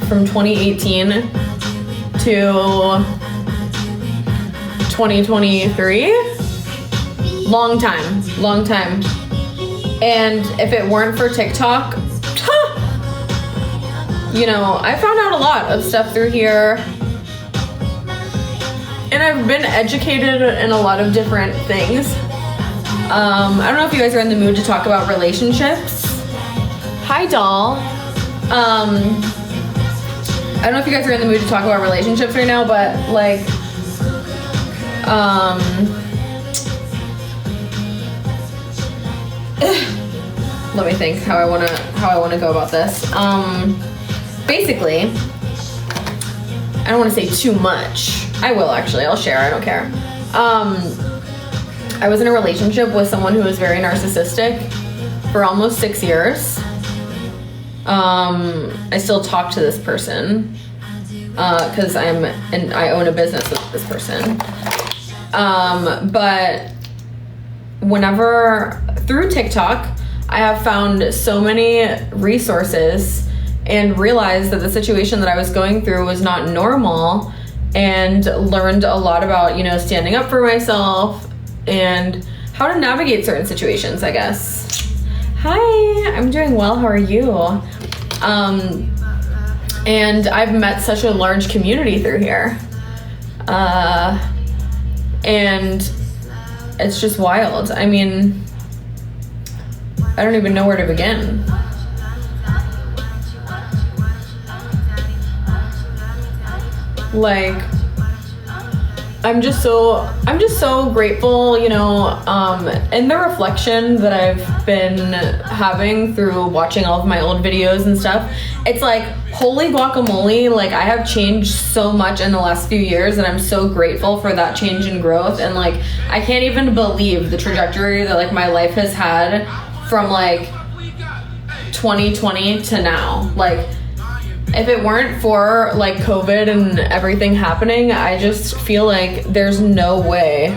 from 2018 to 2023. Long time. And if it weren't for TikTok, you know, I found out a lot of stuff through here. And I've been educated in a lot of different things. I don't know if you guys are in the mood to talk about relationships. Hi, doll. I don't know if you guys are in the mood to talk about relationships right now, but like, let me think how I wanna go about this. Basically, I don't want to say too much. I will actually. I'll share. I don't care. I was in a relationship with someone who was very narcissistic for almost 6 years. I still talk to this person because I own a business with this person. But whenever through TikTok, I have found so many resources and realized that the situation that I was going through was not normal, and learned a lot about, you know, standing up for myself and how to navigate certain situations, I guess. Hi, I'm doing well. How are you? And I've met such a large community through here. And it's just wild. I mean, I don't even know where to begin. Like, I'm just so grateful, you know, and the reflection that I've been having through watching all of my old videos and stuff, it's like, holy guacamole, like I have changed so much in the last few years, and I'm so grateful for that change and growth. And like, I can't even believe the trajectory that like my life has had from like 2020 to now. Like, if it weren't for like COVID and everything happening, I just feel like there's no way.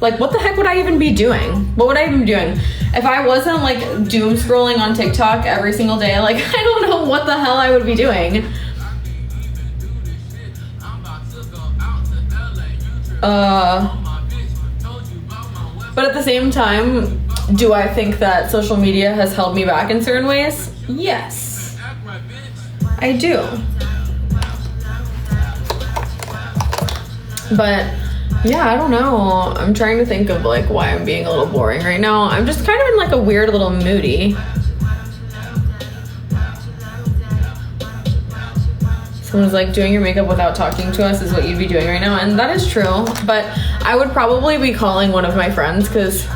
Like, what the heck would I even be doing? What would I even be doing? If I wasn't like doom scrolling on TikTok every single day, like I don't know what the hell I would be doing. But at the same time, do I think that social media has held me back in certain ways? Yes. I do. But yeah, I don't know. I'm trying to think of like why I'm being a little boring right now. I'm just kind of in like a weird little moody. Someone's like, doing your makeup without talking to us is what you'd be doing right now. And that is true. But I would probably be calling one of my friends, because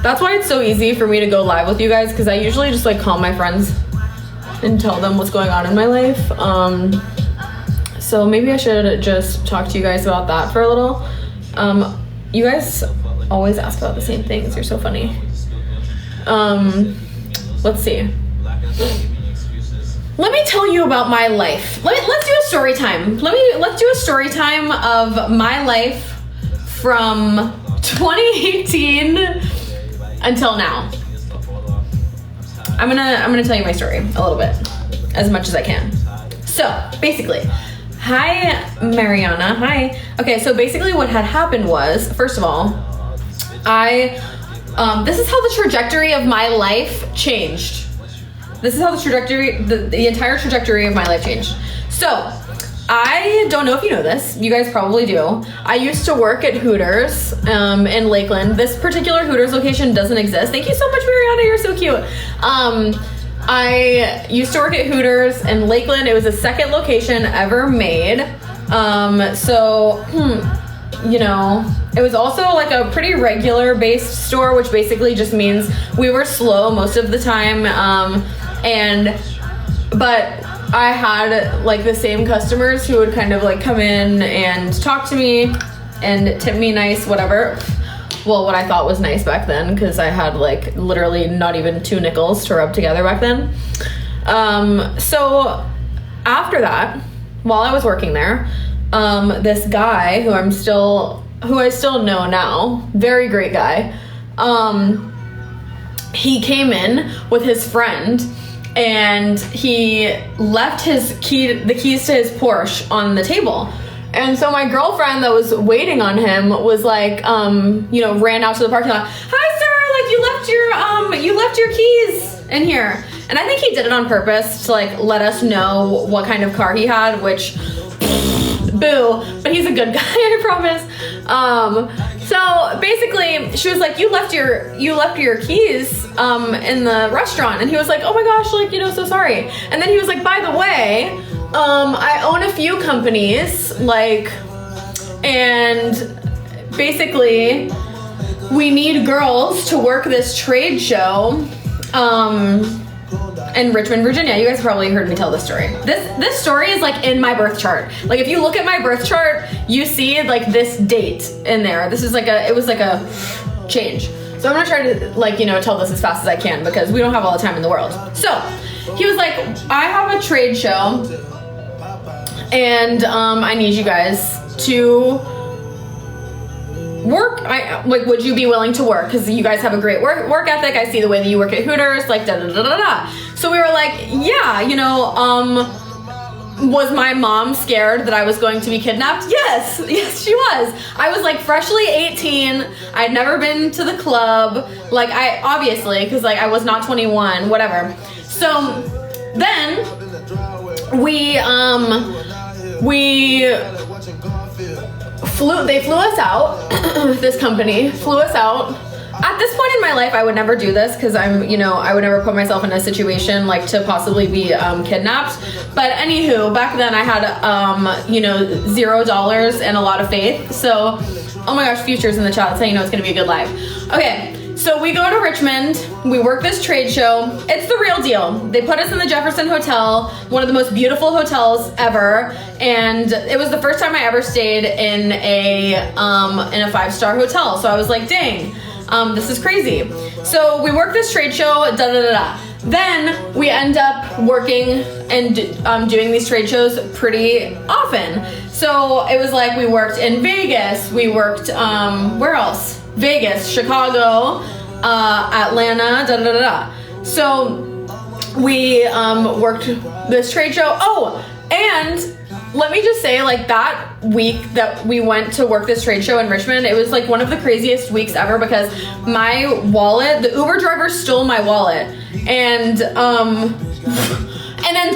that's why it's so easy for me to go live with you guys, because I usually just like call my friends and tell them what's going on in my life. So maybe I should just talk to you guys about that for a little. You guys always ask about the same things. You're so funny. Let's see. Let me tell you about my life. Let's do a story time. Let's do a story time of my life from 2018 until now. I'm gonna tell you my story a little bit, as much as I can. So basically, hi Mariana, hi. Okay, so basically what had happened was, first of all, this is how the trajectory of my life changed. This is how the entire trajectory of my life changed. So, I don't know if you know this. You guys probably do. I used to work at Hooters in Lakeland. This particular Hooters location doesn't exist. Thank you so much, Mariana. You're so cute. I used to work at Hooters in Lakeland. It was the second location ever made. You know, it was also like a pretty regular based store, which basically just means we were slow most of the time. But I had like the same customers who would kind of like come in and talk to me and tip me nice, whatever. Well, what I thought was nice back then, because I had like literally not even 2 nickels to rub together back then. So after that, while I was working there, this guy who I still know now, very great guy, he came in with his friend. and he left the keys to his Porsche on the table. And so my girlfriend that was waiting on him was like, ran out to the parking lot. Hi, sir, like you left your keys in here. And I think he did it on purpose to like let us know what kind of car he had, which boo, but he's a good guy, I promise. So basically she was like, you left your keys in the restaurant. And he was like, oh my gosh, like, so sorry. And then he was like, by the way, I own a few companies, like, and basically we need girls to work this trade show in Richmond, Virginia. You guys probably heard me tell this story. This story is like in my birth chart. Like if you look at my birth chart, you see like this date in there. This is it was like a change. So I'm gonna try to tell this as fast as I can because we don't have all the time in the world. So he was like, I have a trade show and I need you guys to work. Would you be willing to work? Because you guys have a great work ethic. I see the way that you work at Hooters, like da da da da da. So we were like, yeah, was my mom scared that I was going to be kidnapped? Yes, she was. I was like freshly 18. I'd never been to the club. Like obviously, because like I was not 21, whatever. So then they flew us out. This company flew us out. At this point in my life, I would never do this because I would never put myself in a situation like to possibly be kidnapped. But anywho, back then I had $0 and a lot of faith. So, oh my gosh, Future's in the chat. That's how you know it's gonna be a good live. Okay. So we go to Richmond, we work this trade show. It's the real deal. They put us in the Jefferson Hotel, one of the most beautiful hotels ever. And it was the first time I ever stayed in a 5-star hotel. So I was like, dang, this is crazy. So we work this trade show, da da da da. Then we end up working and doing these trade shows pretty often. So it was like we worked in Vegas, we worked, where else? Vegas, Chicago, Atlanta, da da da da. So we worked this trade show. Oh, and let me just say, like that week that we went to work this trade show in Richmond, it was like one of the craziest weeks ever because my wallet, the Uber driver stole my wallet and then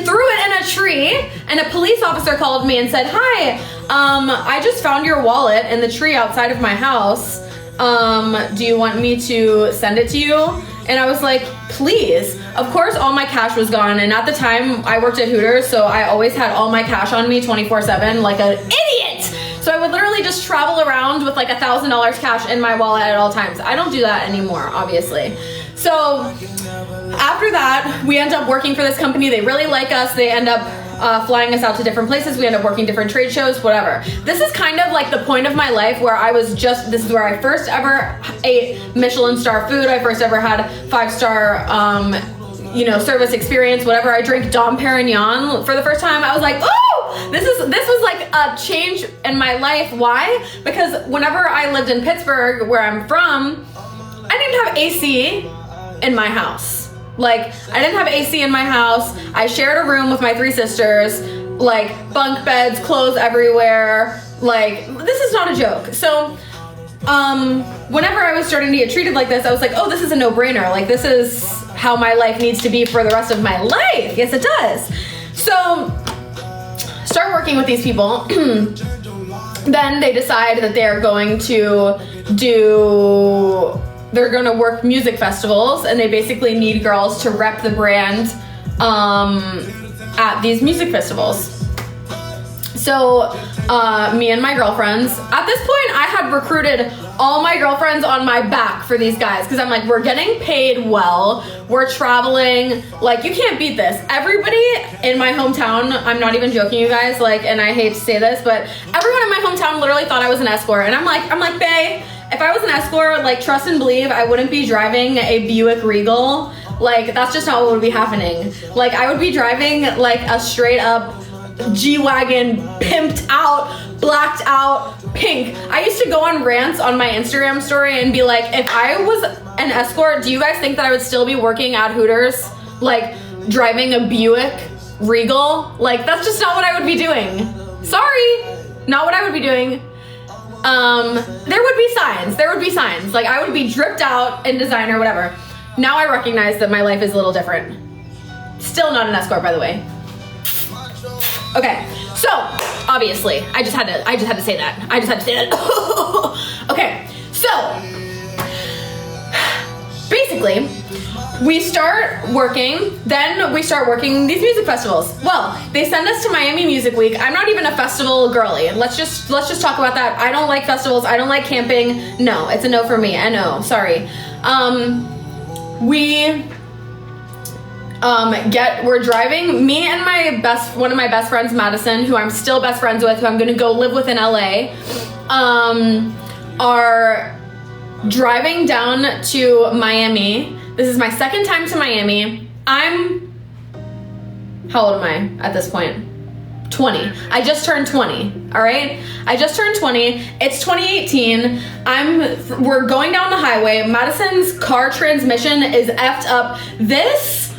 threw it in a tree, and a police officer called me and said, hi, I just found your wallet in the tree outside of my house. Do you want me to send it to you? And I was like, please. Of course, all my cash was gone. And at the time I worked at Hooters, so I always had all my cash on me 24/7 like an idiot. So I would literally just travel around with like $1,000 cash in my wallet at all times. I don't do that anymore, obviously. So after that, we end up working for this company. They really like us. They end up flying us out to different places. We end up working different trade shows, whatever. This is kind of like the point of my life where this is where I first ever ate Michelin star food. I first ever had 5-star, service experience, whatever. I drank Dom Perignon for the first time. I was like, oh, this was like a change in my life. Why? Because whenever I lived in Pittsburgh, where I'm from, I didn't have AC in my house. Like, I didn't have AC in my house. I shared a room with my 3 sisters, like bunk beds, clothes everywhere. Like, this is not a joke. So, whenever I was starting to get treated like this, I was like, oh, this is a no-brainer. Like, this is how my life needs to be for the rest of my life. Yes, it does. So, start working with these people. Then they decide that they're going to work music festivals, and they basically need girls to rep the brand at these music festivals. So me and my girlfriends, at this point I had recruited all my girlfriends on my back for these guys because I'm like, we're getting paid well, we're traveling, like you can't beat this. Everybody in my hometown, I'm not even joking you guys, like, and I hate to say this, but everyone in my hometown literally thought I was an escort, and I'm like, bae, if I was an escort, like, trust and believe, I wouldn't be driving a Buick Regal. Like, that's just not what would be happening. Like, I would be driving, like, a straight up G-Wagon, pimped out, blacked out, pink. I used to go on rants on my Instagram story and be like, if I was an escort, do you guys think that I would still be working at Hooters? Like, driving a Buick Regal. Like, that's just not what I would be doing. Sorry, not what I would be doing. There would be signs. Like, I would be dripped out in designer, whatever. Now I recognize that my life is a little different. Still not an escort, by the way. Okay, so obviously, I just had to say that. Okay, so basically, we start working these music festivals. Well, they send us to Miami Music Week. I'm not even a festival girly. Let's just talk about that. I don't like festivals. I don't like camping. No, it's a no for me. I know. Sorry. We're driving, me and one of my best friends, Madison, who I'm still best friends with, who I'm gonna go live with in LA, are driving down to Miami. This is my second time to Miami. How old am I at this point? 20. I just turned 20, all right? I just turned 20. It's 2018. We're going down the highway. Madison's car transmission is effed up. This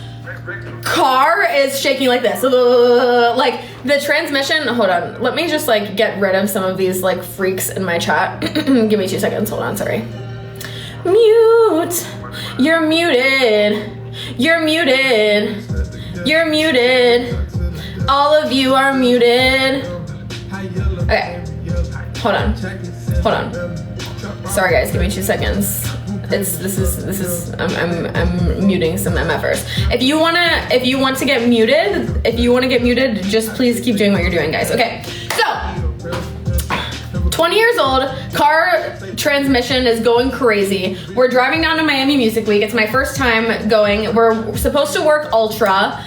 car is shaking like this. Like, the transmission, hold on. Let me just, like, get rid of some of these, like, freaks in my chat. Give me 2 seconds. Hold on, sorry. Mute. You're muted. You're muted. You're muted. All of you are muted. Okay. Hold on. Sorry guys, give me 2 seconds. I'm muting some MFers. If you want to get muted, just please keep doing what you're doing, guys. Okay. So 20 years old, car transmission is going crazy. We're driving down to Miami Music Week. It's my first time going. We're supposed to work Ultra.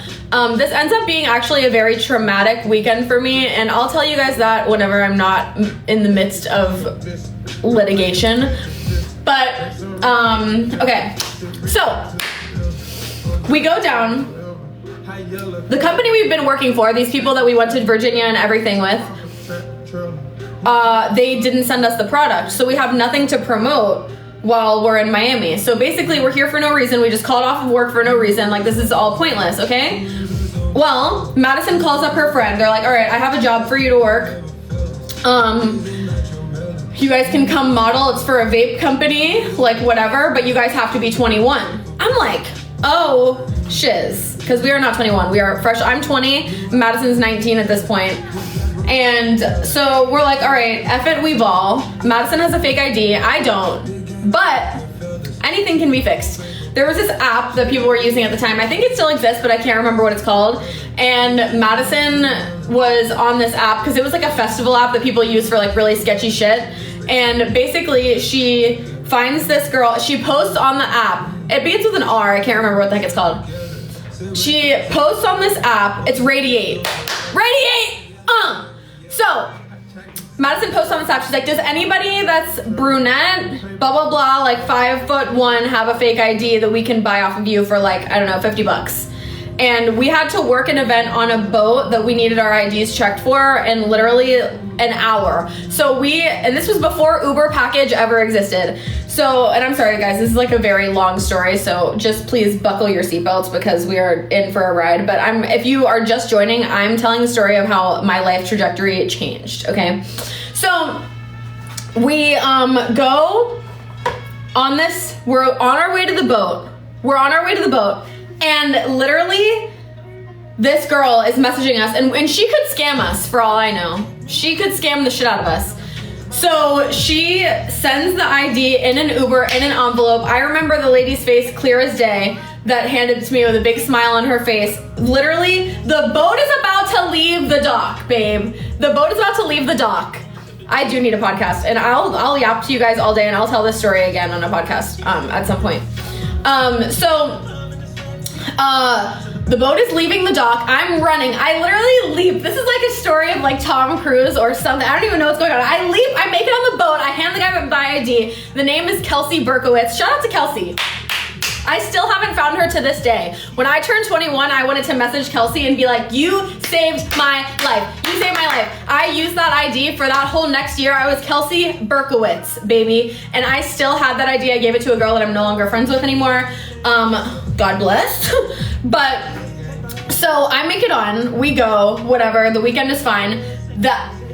This ends up being actually a very traumatic weekend for me, and I'll tell you guys that whenever I'm not in the midst of litigation. But, okay, so we go down. The company we've been working for, these people that we went to Virginia and everything with, they didn't send us the product, so we have nothing to promote while we're in Miami. So basically, we're here for no reason. We just called off of work for no reason. Like, this is all pointless, okay? Well, Madison calls up her friend. They're like, all right, I have a job for you to work. You guys can come model. It's for a vape company, like whatever, but you guys have to be 21. I'm like, oh, shiz, because we are not 21. We are fresh. I'm 20. Madison's 19 at this point. And so we're like, all right, F it, we ball. Madison has a fake ID. I don't. But anything can be fixed. There was this app that people were using at the time. I think it still exists, but I can't remember what it's called. And Madison was on this app because it was like a festival app that people use for like really sketchy shit. And basically she finds this girl, she posts on the app. It begins with an R, I can't remember what the heck it's called. She posts on this app, it's Radiate. So Madison posts on this app, she's like, does anybody that's brunette, blah, blah, blah, like 5'1", have a fake ID that we can buy off of you for like, I don't know, $50? And we had to work an event on a boat that we needed our IDs checked for in literally an hour. So and this was before Uber package ever existed. So, and I'm sorry guys, this is like a very long story, so just please buckle your seatbelts because we are in for a ride. But if you are just joining, I'm telling the story of how my life trajectory changed, okay? So we go on this, we're on our way to the boat. And literally, this girl is messaging us, and she could scam us for all I know. She could scam the shit out of us. So she sends the ID in an Uber, in an envelope. I remember the lady's face clear as day that handed it to me with a big smile on her face. Literally, the boat is about to leave the dock, babe. The boat is about to leave the dock. I do need a podcast, and I'll yap to you guys all day, and I'll tell this story again on a podcast at some point. The boat is leaving the dock. I'm running. I literally leap. This is like a story of like Tom Cruise or something. I don't even know what's going on. I leap. I make it on the boat. I hand the guy my ID. The name is Kelsey Berkowitz. Shout out to Kelsey. I still haven't found her to this day. When I turned 21, I wanted to message Kelsey and be like, you saved my life. You saved my life. I used that ID for that whole next year. I was Kelsey Berkowitz, baby. And I still had that ID. I gave it to a girl that I'm no longer friends with anymore. God bless. But So I make it on, we go, whatever, the weekend is fine.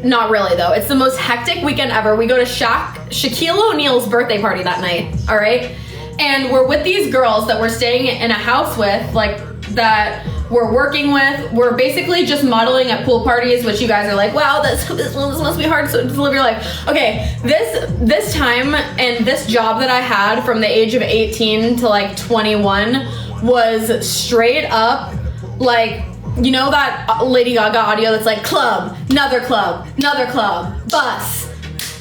Not really though, it's the most hectic weekend ever. We go to Shaquille O'Neal's birthday party that night, all right? And we're with these girls that we're staying in a house with, like, that we're working with. We're basically just modeling at pool parties, which you guys are like, wow, this must be hard to live your life. Okay, this time and this job that I had from the age of 18 to like 21 was straight up like, you know that Lady Gaga audio that's like club, another club, bus,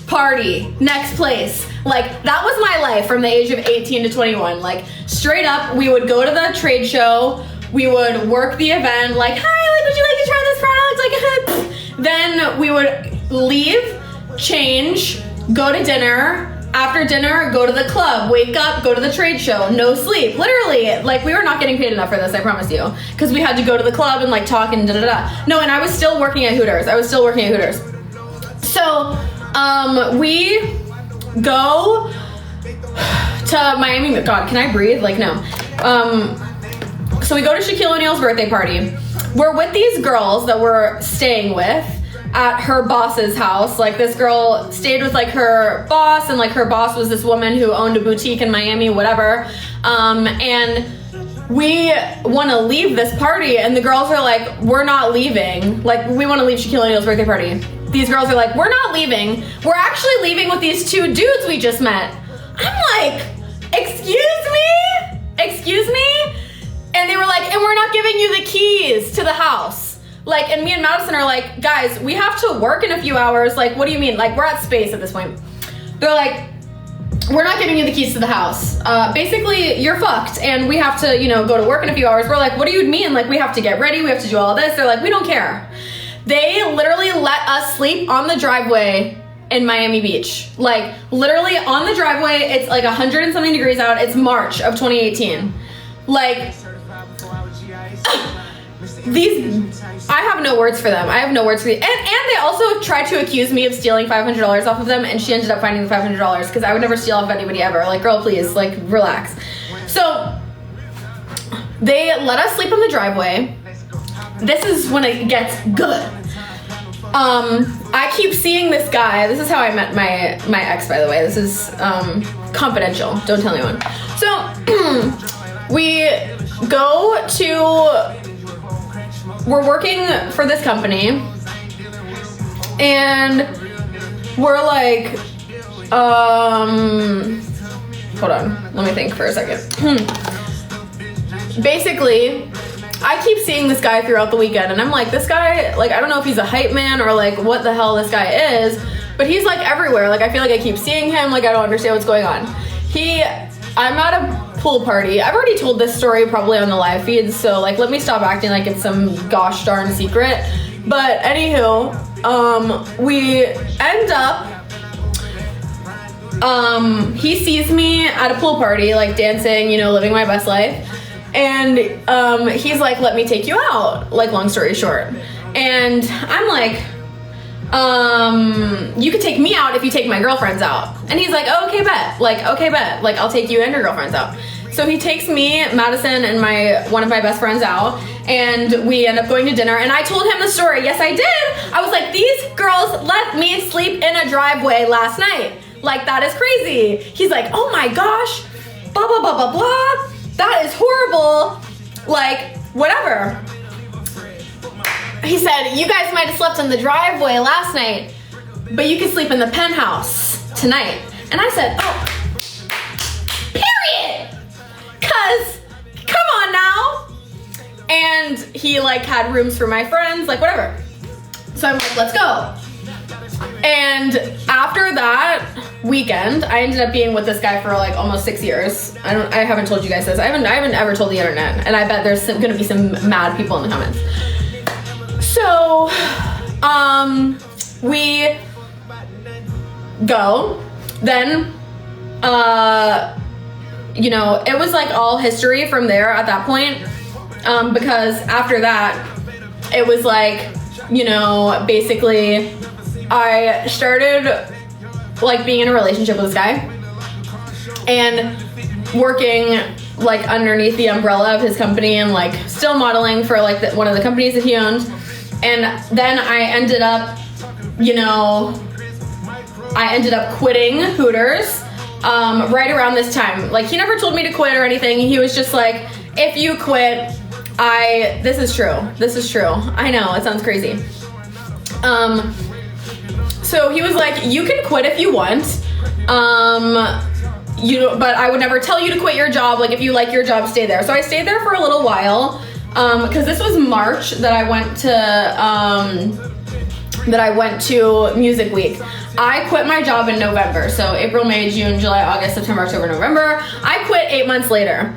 party, next place. Like, that was my life from the age of 18 to 21. Like, straight up, we would go to the trade show, we would work the event, like, hi, like, would you like to try this product? Like, then we would leave, change, go to dinner. After dinner, go to the club, wake up, go to the trade show, no sleep. Literally, like, we were not getting paid enough for this, I promise you. Because we had to go to the club and, like, talk and da-da-da. No, and I was still working at Hooters. So, we go to Miami. God, can I breathe? Like, no. So we go to Shaquille O'Neal's birthday party. We're with these girls that we're staying with at her boss's house. Like, this girl stayed with like her boss, and like her boss was this woman who owned a boutique in Miami, whatever. And we want to leave this party, and the girls are like, we're not leaving. Like, we want to leave Shaquille O'Neal's birthday party. These girls are like, we're not leaving. We're actually leaving with these two dudes we just met. I'm like, excuse me? And they were like, and we're not giving you the keys to the house. Like, and me and Madison are like, guys, we have to work in a few hours. Like, what do you mean? Like, we're at space at this point. They're like, we're not giving you the keys to the house. Basically, you're fucked, and we have to, you know, go to work in a few hours. We're like, what do you mean? Like, we have to get ready. We have to do all this. They're like, we don't care. They literally let us sleep on the driveway in Miami Beach. Like, literally on the driveway. It's like 100 and something degrees out. It's March of 2018. Like, I have no words for them. And they also tried to accuse me of stealing $500 off of them, and she ended up finding the $500 because I would never steal off anybody ever. Like, girl, please, like, relax. So they let us sleep on the driveway. This is when it gets good. I keep seeing this guy. This is how I met my ex, by the way. This is confidential. Don't tell anyone. So we go to, we're working for this company, and we're like, hold on, let me think for a second. Basically, I keep seeing this guy throughout the weekend, and I'm like, this guy, like, I don't know if he's a hype man or like what the hell this guy is, but he's like everywhere. Like, I feel like I keep seeing him, like, I don't understand what's going on. I'm at a pool party. I've already told this story probably on the live feed, so like, let me stop acting like it's some gosh darn secret. But anywho, we end up, he sees me at a pool party, like dancing, you know, living my best life. And he's like, let me take you out, like, long story short. And I'm like, you could take me out if you take my girlfriends out. And he's like, oh, okay, bet. Like, okay, bet. Like, I'll take you and your girlfriends out. So he takes me, Madison, and one of my best friends out, and we end up going to dinner. And I told him the story. Yes, I did. I was like, these girls let me sleep in a driveway last night. Like, that is crazy. He's like, oh my gosh, blah, blah, blah, blah, blah. That is horrible. Like, whatever. He said, you guys might have slept in the driveway last night, but you can sleep in the penthouse tonight. And I said, oh, period. Cause, come on now. And he like had rooms for my friends, like whatever. So I'm like, let's go. And after that weekend, I ended up being with this guy for like almost 6 years. I haven't told you guys this. I haven't ever told the internet, and I bet there's gonna be some mad people in the comments. So, we go, then, you know, it was like all history from there at that point, because after that, it was like, you know, basically, I started like being in a relationship with this guy and working like underneath the umbrella of his company and like still modeling for like one of the companies that he owned. And then I ended up, quitting Hooters right around this time. Like, he never told me to quit or anything. He was just like, if you quit, this is true. I know, it sounds crazy. So he was like, you can quit if you want. But I would never tell you to quit your job. Like, if you like your job, stay there. So I stayed there for a little while. Because this was March that I went to Music Week. I quit my job in November. So April, May, June, July, August, September, October, November. I quit 8 months later.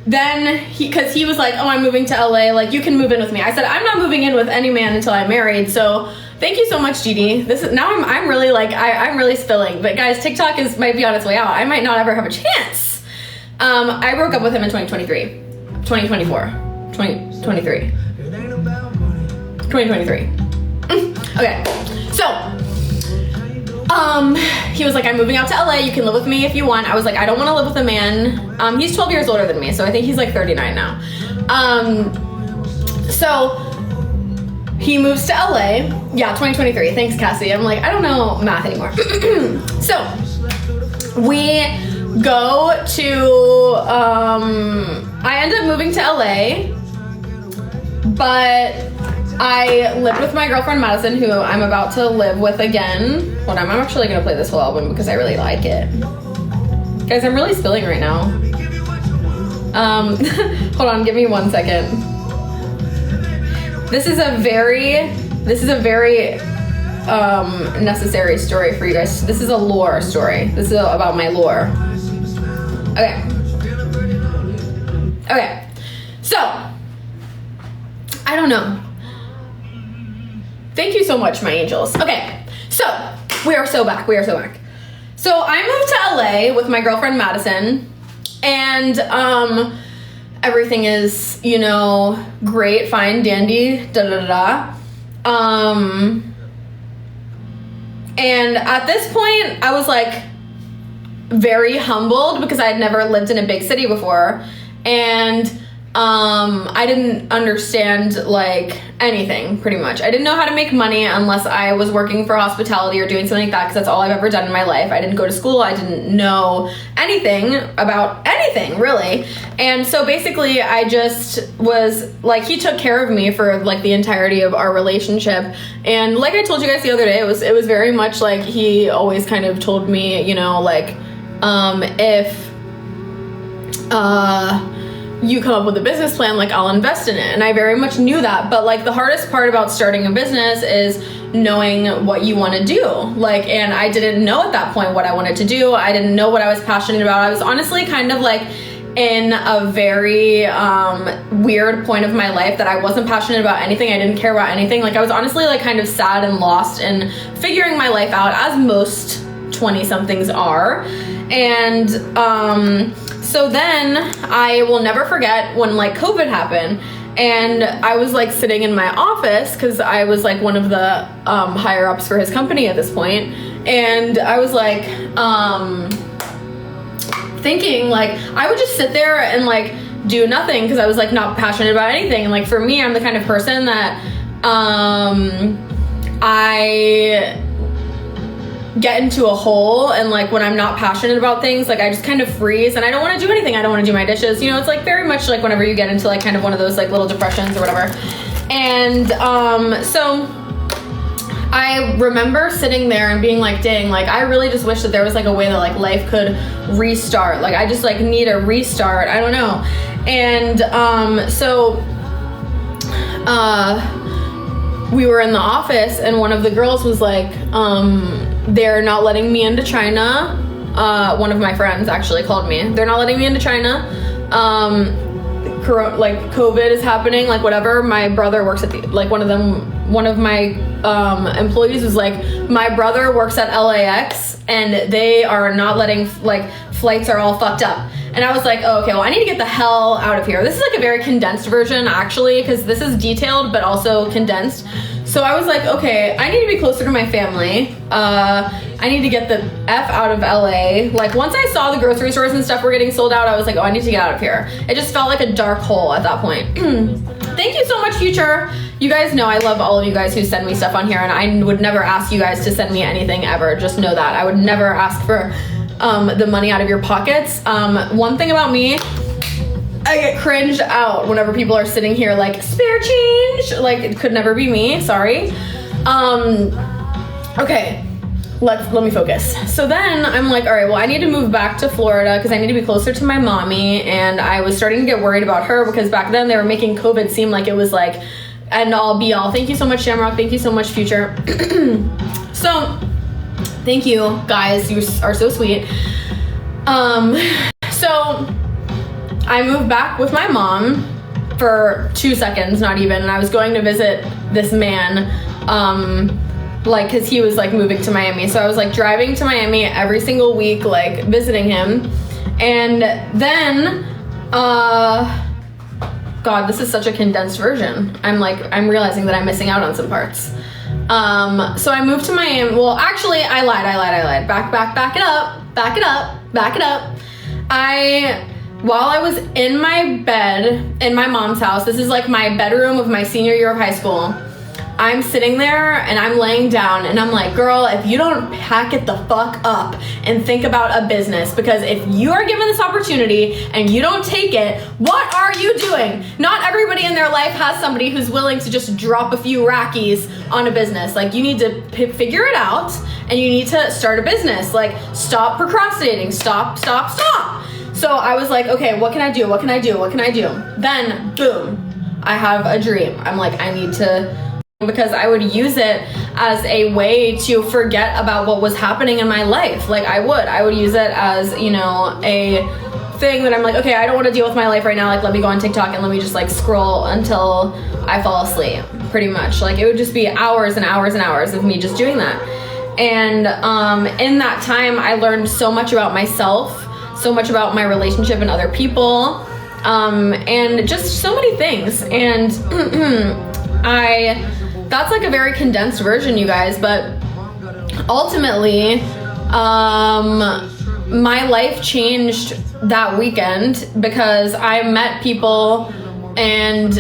Then because he was like, oh, I'm moving to LA. Like, you can move in with me. I said, I'm not moving in with any man until I'm married. So thank you so much, GD. I'm really like, I'm really spilling. But guys, TikTok might be on its way out. I might not ever have a chance. I broke up with him in 2023. Okay, so he was like, I'm moving out to LA, you can live with me if you want. I was like, I don't want to live with a man. He's 12 years older than me, so I think he's like 39 now. So he moves to LA. Yeah, 2023. Thanks, Cassie. I'm like, I don't know math anymore. So we go to I end up moving to LA, but I lived with my girlfriend Madison, who I'm about to live with again. Hold on, I'm actually gonna play this whole album because I really like it. Guys, I'm really spilling right now. Hold on, give me 1 second. This is a very necessary story for you guys. This is a lore story. This is about my lore. Okay. So, I don't know. Thank you so much, my angels. Okay, so we are so back. So I moved to LA with my girlfriend Madison, and everything is, great, fine, dandy, and at this point, I was like very humbled because I had never lived in a big city before, and I didn't understand like anything, pretty much. I didn't know how to make money unless I was working for hospitality or doing something like that, because that's all I've ever done in my life. I didn't go to school. I didn't know anything about anything, really. And so basically I just was like, he took care of me for like the entirety of our relationship. And like I told you guys the other day, it was very much like he always kind of told me, if you come up with a business plan, like I'll invest in it. And I very much knew that. But like the hardest part about starting a business is knowing what you want to do. Like, and I didn't know at that point what I wanted to do. I didn't know what I was passionate about. I was honestly kind of like in a very weird point of my life that I wasn't passionate about anything. I didn't care about anything. Like I was honestly like kind of sad and lost and figuring my life out, as most 20-somethings are. And so then I will never forget when like COVID happened, and I was like sitting in my office because I was like one of the higher ups for his company at this point, and I was like thinking like I would just sit there and like do nothing because I was like not passionate about anything. And like for me, I'm the kind of person that I get into a hole, and like when I'm not passionate about things, like I just kind of freeze and I don't want to do anything. I don't want to do my dishes. It's like very much like whenever you get into like kind of one of those like little depressions or whatever. And so I remember sitting there and being like, dang, like I really just wish that there was like a way that like life could restart. Like I just like need a restart. I don't know. And so we were in the office, and one of the girls was like, they're not letting me into China. One of my friends actually called me. They're not letting me into China. Like COVID is happening, like whatever. My brother works at one of my employees was like, my brother works at LAX and they are not letting, like flights are all fucked up. And I was like, oh, okay, well I need to get the hell out of here. This is like a very condensed version actually, because this is detailed but also condensed. So I was like, okay, I need to be closer to my family. I I need to get the F out of LA. Like once I saw the grocery stores and stuff were getting sold out, I was like, oh, I need to get out of here. It just felt like a dark hole at that point. Thank you so much, Future. You guys know I love all of you guys who send me stuff on here, and I would never ask you guys to send me anything ever. Just know that. I would never ask for the money out of your pockets. One thing about me, I get cringed out whenever people are sitting here like, spare change. Like, it could never be me, sorry. Okay, let me focus. So then I'm like, all right, well, I need to move back to Florida because I need to be closer to my mommy, and I was starting to get worried about her because back then they were making COVID seem like it was like end all be all. Thank you so much, Shamrock. Thank you so much, Future. So thank you guys, you are so sweet. So I moved back with my mom for 2 seconds, not even, and I was going to visit this man, like, cause he was like moving to Miami. So I was like driving to Miami every single week, like visiting him. And then, God, this is such a condensed version. I'm realizing that I'm missing out on some parts. So I moved to Miami. Well, actually, I lied. Back it up. While I was in my bed in my mom's house, this is like my bedroom of my senior year of high school, I'm sitting there and I'm laying down and I'm like, girl, if you don't pack it the fuck up and think about a business, because if you are given this opportunity and you don't take it, what are you doing? Not everybody in their life has somebody who's willing to just drop a few rackies on a business. Like, you need to figure it out and you need to start a business. Like, stop procrastinating. Stop. So I was like, okay, what can I do? Then, boom, I have a dream. I'm like, I need to, because I would use it as a way to forget about what was happening in my life. Like, I would use it as, you know, a thing that I'm like, okay, I don't want to deal with my life right now. Like, let me go on TikTok and let me just like scroll until I fall asleep, pretty much. Like, it would just be hours and hours and hours of me just doing that. And in that time, I learned so much about myself, so much about my relationship and other people, and just so many things. And that's like a very condensed version, you guys, but ultimately, my life changed that weekend because I met people and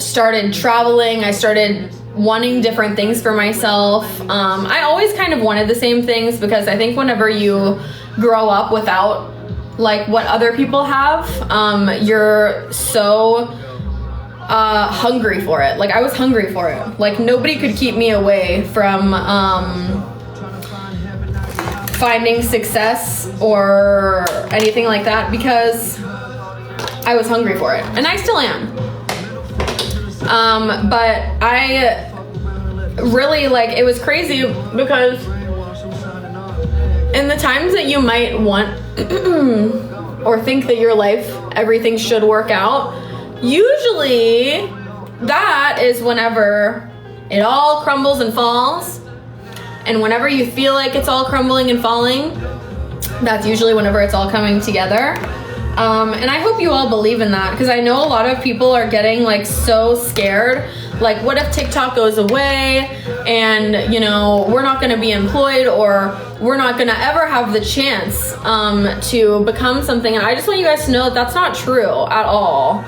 started traveling. I started wanting different things for myself. I always kind of wanted the same things because I think whenever you grow up without like what other people have, you're so hungry for it. Like, I was hungry for it. Like, nobody could keep me away from finding success or anything like that because I was hungry for it, and I still am. But I really, like, it was crazy because in the times that you might want or think that your life, everything should work out, usually that is whenever it all crumbles and falls. And whenever you feel like it's all crumbling and falling, that's usually whenever it's all coming together. And I hope you all believe in that, because I know a lot of people are getting like so scared. Like, what if TikTok goes away and, you know, we're not going to be employed, or we're not going to ever have the chance to become something. And I just want you guys to know that that's not true at all.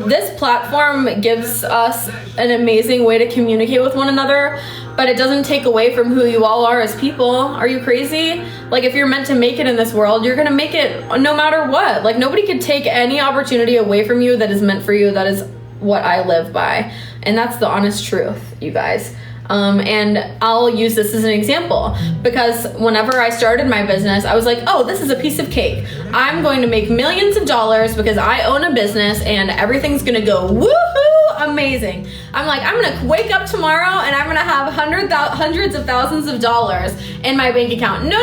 This platform gives us an amazing way to communicate with one another, but it doesn't take away from who you all are as people. Are you crazy? Like, if you're meant to make it in this world, you're gonna make it no matter what. Like, nobody could take any opportunity away from you that is meant for you. That is what I live by. And that's the honest truth, you guys. And I'll use this as an example, because whenever I started my business, I was like, oh, this is a piece of cake. I'm going to make millions of dollars because I own a business and everything's gonna go woohoo, amazing. I'm like, I'm gonna wake up tomorrow and I'm gonna have hundreds of thousands of dollars in my bank account. No.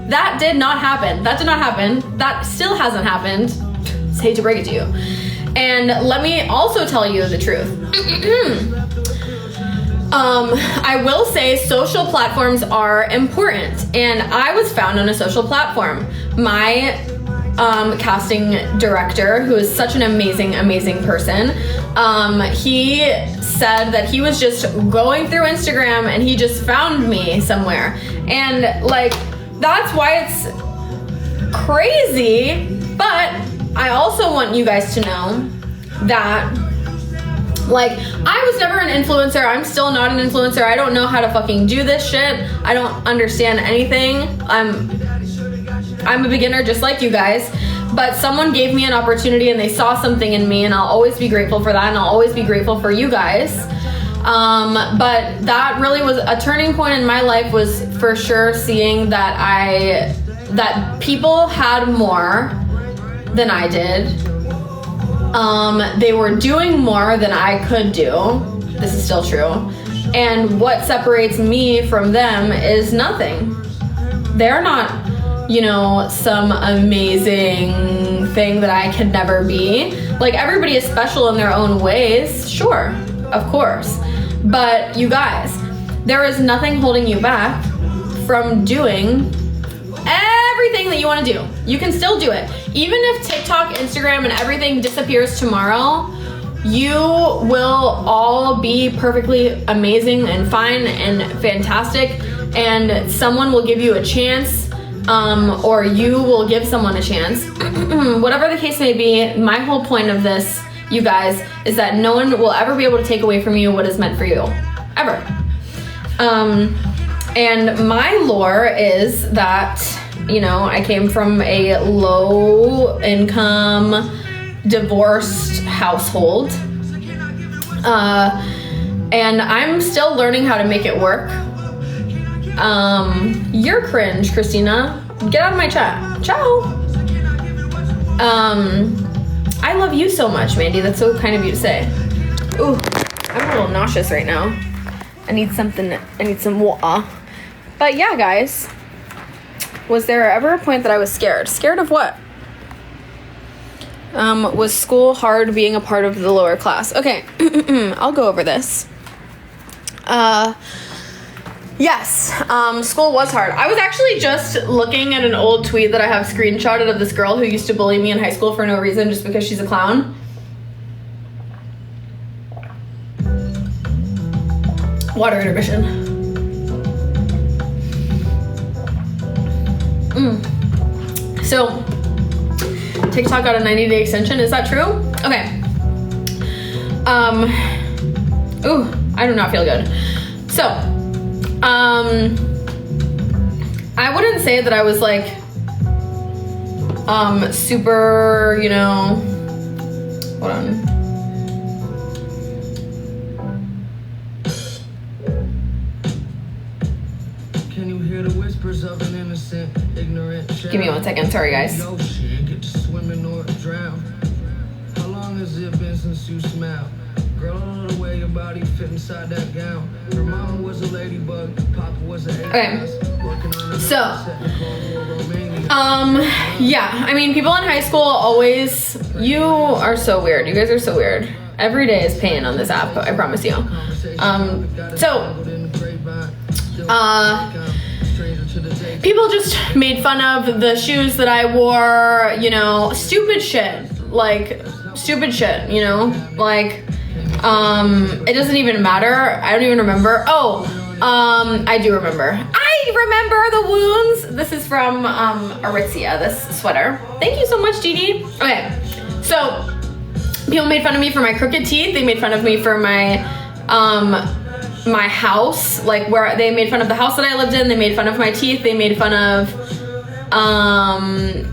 That did not happen. That still hasn't happened. I hate to break it to you. And let me also tell you the truth. I will say social platforms are important, and I was found on a social platform. My casting director, who is such an amazing, amazing person. He said that he was just going through Instagram and he just found me somewhere. And like, that's why it's crazy. But I also want you guys to know that, like, I was never an influencer. I'm still not an influencer. I don't know how to fucking do this shit. I don't understand anything. I'm a beginner just like you guys. But someone gave me an opportunity and they saw something in me, and I'll always be grateful for that, and I'll always be grateful for you guys. But that really was a turning point in my life, was for sure seeing that people had more than I did. They were doing more than I could do. This is still true. And what separates me from them is nothing. They're not, you know, some amazing thing that I could never be. Like, everybody is special in their own ways, sure, of course. But you guys, there is nothing holding you back from doing everything that you want to do. You can still do it. Even if TikTok, Instagram, and everything disappears tomorrow, you will all be perfectly amazing and fine and fantastic, and someone will give you a chance, or you will give someone a chance. Whatever the case may be, my whole point of this, you guys, is that no one will ever be able to take away from you what is meant for you. Ever. And my lore is that, you know, I came from a low income, divorced household. And I'm still learning how to make it work. You're cringe, Christina. Get out of my chat. Ciao. I love you so much, Mandy. That's so kind of you to say. Ooh, I'm a little nauseous right now. I need some water. But yeah, guys. Was there ever a point that I was scared? Scared of what? Was school hard being a part of the lower class? Okay, I'll go over this. Yes, school was hard. I was actually just looking at an old tweet that I have screenshotted of this girl who used to bully me in high school for no reason, just because she's a clown. Water intermission. So, TikTok got a 90-day extension. Is that true? Okay. Ooh, I do not feel good. So, I wouldn't say that I was like, super, you know, hold on. Can you hear the whispers of an innocent, ignorant child? Give me 1 second. Sorry, guys. Get to swimming or drown. How long has it been since you smiled? Girl, the way your body fit inside that gown. Her mama was a ladybug, Papa was an okay. So, yeah, I mean, people in high school always, you are so weird. You guys are so weird. Every day is pain on this app, I promise you. People just made fun of the shoes that I wore, you know, stupid shit, you know, like, it doesn't even matter. I don't even remember. I do remember. I remember the wounds. This is from, Aritzia, this sweater. Thank you so much, Dee. Okay, so, people made fun of me for my crooked teeth. They made fun of me for my house, like where they made fun of the house that I lived in. They made fun of my teeth. They made fun of,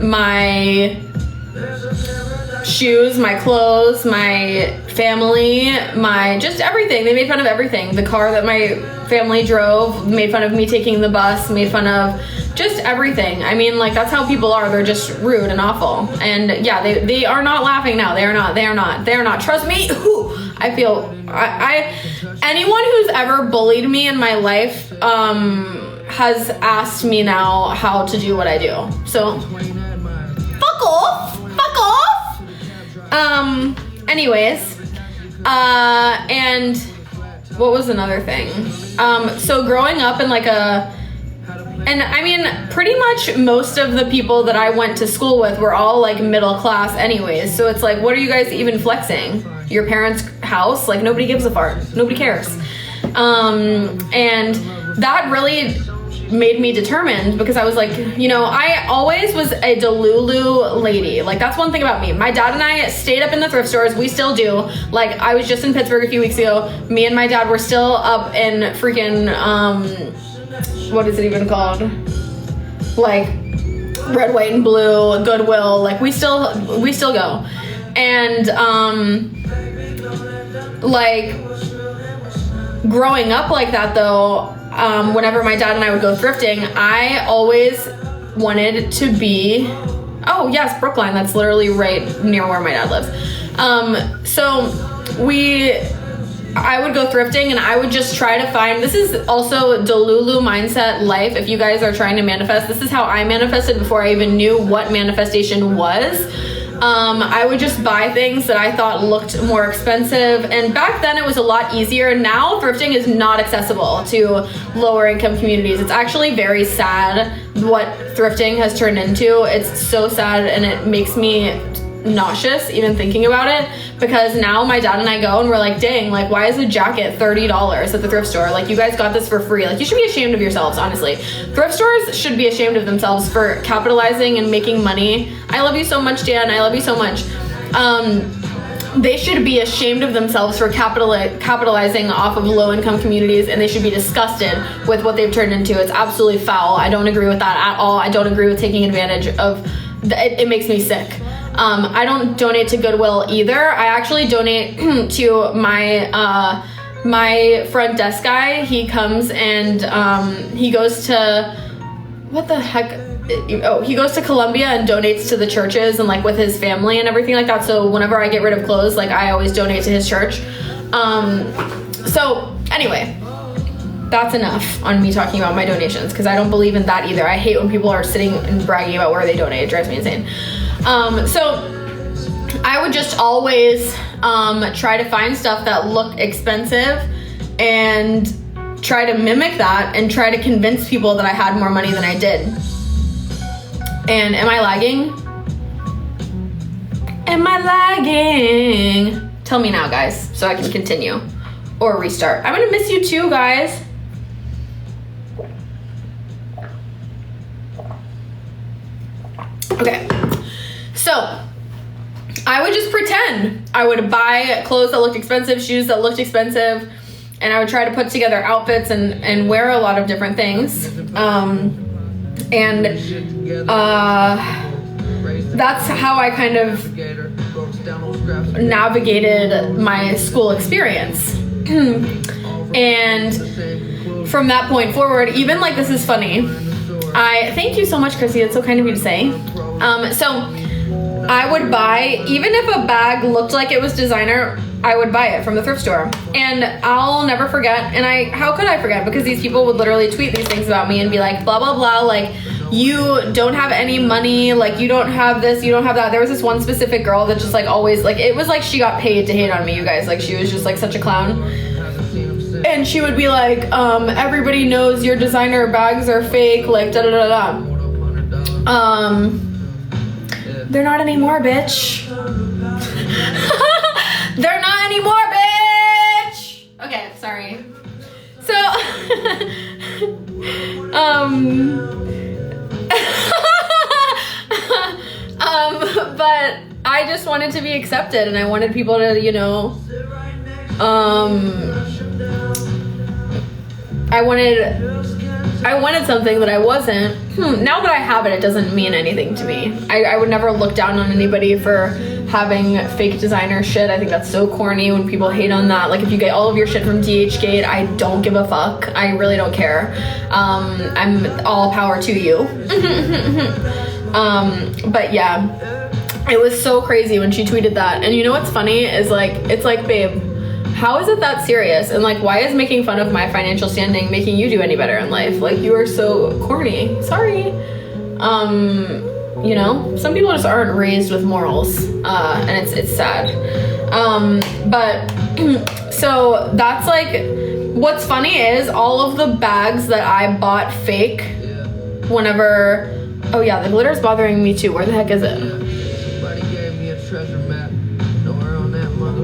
my shoes, my clothes, my family, my just everything. They made fun of everything. The car that my family drove, made fun of me taking the bus, made fun of just everything. I mean, like, that's how people are. They're just rude and awful. And yeah, they are not laughing now. They are not. Trust me. I feel, anyone who's ever bullied me in my life, has asked me now how to do what I do. So, fuck off. Anyways, and what was another thing? So growing up in like a And I mean, pretty much most of the people that I went to school with were all like middle class anyways. So it's like, what are you guys even flexing? Your parents' house? Like, nobody gives a fart. Nobody cares. And that really made me determined, because I was like, you know, I always was a Delulu lady. Like, that's one thing about me. My dad and I stayed up in the thrift stores. We still do. Like, I was just in Pittsburgh a few weeks ago. Me and my dad were still up in freaking, what is it even called? Like, Red, White, and Blue, Goodwill. Like, we still go. And, like, growing up like that though, whenever my dad and I would go thrifting, I always wanted to be, oh yes, Brookline, that's literally right near where my dad lives. So I would go thrifting and I would just try to find, this is also Delulu mindset life. If you guys are trying to manifest, this is how I manifested before I even knew what manifestation was. I would just buy things that I thought looked more expensive, and back then it was a lot easier. Now thrifting is not accessible to lower income communities. It's actually very sad what thrifting has turned into. It's so sad, and it makes me nauseous even thinking about it, because now my dad and I go and we're like, dang, like, why is a jacket $30 at the thrift store? Like, you guys got this for free. Like, you should be ashamed of yourselves, honestly. Thrift stores should be ashamed of themselves for capitalizing and making money. I love you so much, Dan. I love you so much. They should be ashamed of themselves for capitalizing off of low-income communities, and they should be disgusted with what they've turned into. It's absolutely foul. I don't agree with that at all. I don't agree with taking advantage of it makes me sick. I don't donate to Goodwill either. I actually donate to my my front desk guy. He comes and he goes to, what the heck? Oh, he goes to Columbia and donates to the churches and like with his family and everything like that. So whenever I get rid of clothes, like, I always donate to his church. So anyway, that's enough on me talking about my donations, because I don't believe in that either. I hate when people are sitting and bragging about where they donate. It drives me insane. So I would just always try to find stuff that looked expensive and try to mimic that and try to convince people that I had more money than I did. And am I lagging? Am I lagging? Tell me now, guys, so I can continue or restart. I'm gonna miss you too, guys. Okay, so I would just pretend. I would buy clothes that looked expensive, shoes that looked expensive, and I would try to put together outfits and wear a lot of different things. That's how I kind of navigated my school experience. And from that point forward, even like, this is funny. Thank you so much, Chrissy. It's so kind of you to say. So I would buy, even if a bag looked like it was designer, I would buy it from the thrift store. And I'll never forget, and how could I forget? Because these people would literally tweet these things about me and be like, blah, blah, blah, like, you don't have any money, like, you don't have this, you don't have that. There was this one specific girl that just like always, like, it was like she got paid to hate on me, you guys. Like, she was just like such a clown. And she would be like, everybody knows your designer bags are fake, like, da da da da. They're not anymore, bitch. They're not anymore, bitch. Okay, sorry. So, but I just wanted to be accepted, and I wanted people to, you know, I wanted something that I wasn't. Now that I have it, it doesn't mean anything to me. I would never look down on anybody for having fake designer shit. I think that's so corny when people hate on that. Like, if you get all of your shit from DHgate, I don't give a fuck. I really don't care. I'm all power to you. But yeah, it was so crazy when she tweeted that. And you know what's funny is, like, it's like, babe, how is it that serious? And like, why is making fun of my financial standing making you do any better in life? Like, you are so corny. Sorry. You know, some people just aren't raised with morals, and it's sad. But so that's like, what's funny is all of the bags that I bought fake whenever, oh yeah, the glitter's bothering me too. Where the heck is it?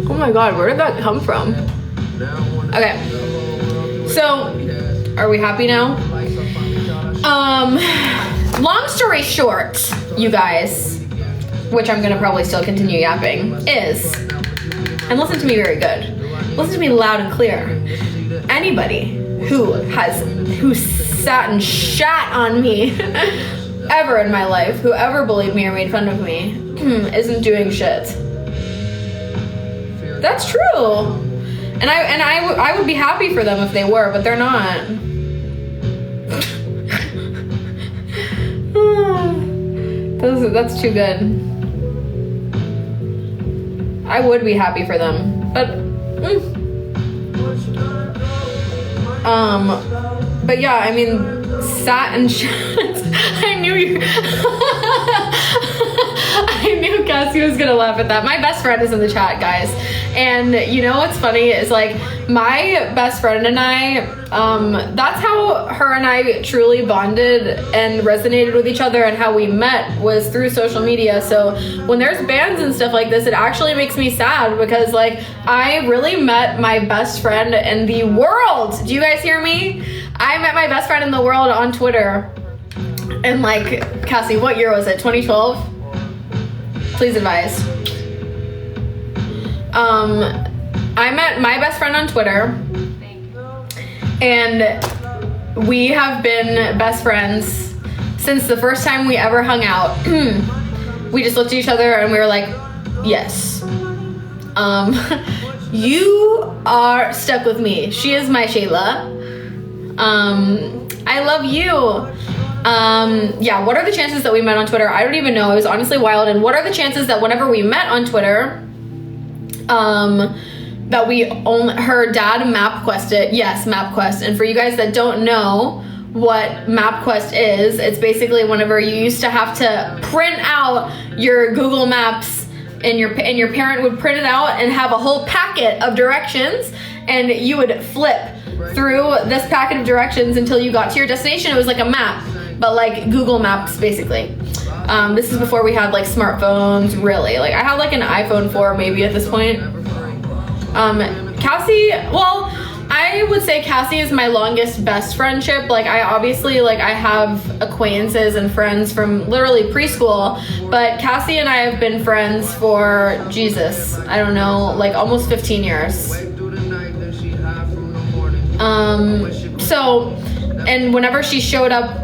Oh my god, where did that come from? Okay, so are we happy now? Long story short, you guys, which I'm gonna probably still continue yapping, is, and listen to me very good, listen to me loud and clear, anybody who sat and shat on me ever in my life, who ever bullied me or made fun of me, isn't doing shit. That's true. And I would be happy for them if they were, but they're not. That's too good. I would be happy for them, but yeah, I mean, sat and shit. I knew Cassie was gonna laugh at that. My best friend is in the chat, guys. And you know what's funny is, like, my best friend and I, that's how her and I truly bonded and resonated with each other, and how we met was through social media. So when there's bans and stuff like this, it actually makes me sad, because, like, I really met my best friend in the world. Do you guys hear me? I met my best friend in the world on Twitter. And, like, Cassie, what year was it? 2012? Please advise. I met my best friend on Twitter, and we have been best friends since the first time we ever hung out. We just looked at each other and we were like, yes. You are stuck with me. She is my Shayla. I love you. Yeah, what are the chances that we met on Twitter? I don't even know. It was honestly wild. And what are the chances that whenever we met on Twitter, that her dad MapQuested. Yes, MapQuest. And for you guys that don't know what MapQuest is, it's basically whenever you used to have to print out your Google Maps, and your parent would print it out and have a whole packet of directions, and you would flip through this packet of directions until you got to your destination. It was like a map, but like Google Maps, basically. This is before we had like smartphones, really. Like, I had like an iPhone 4 maybe at this point. Cassie, well, I would say Cassie is my longest best friendship. Like, I obviously, like, I have acquaintances and friends from literally preschool, but Cassie and I have been friends for, Jesus, I don't know, like almost 15 years. So, and whenever she showed up,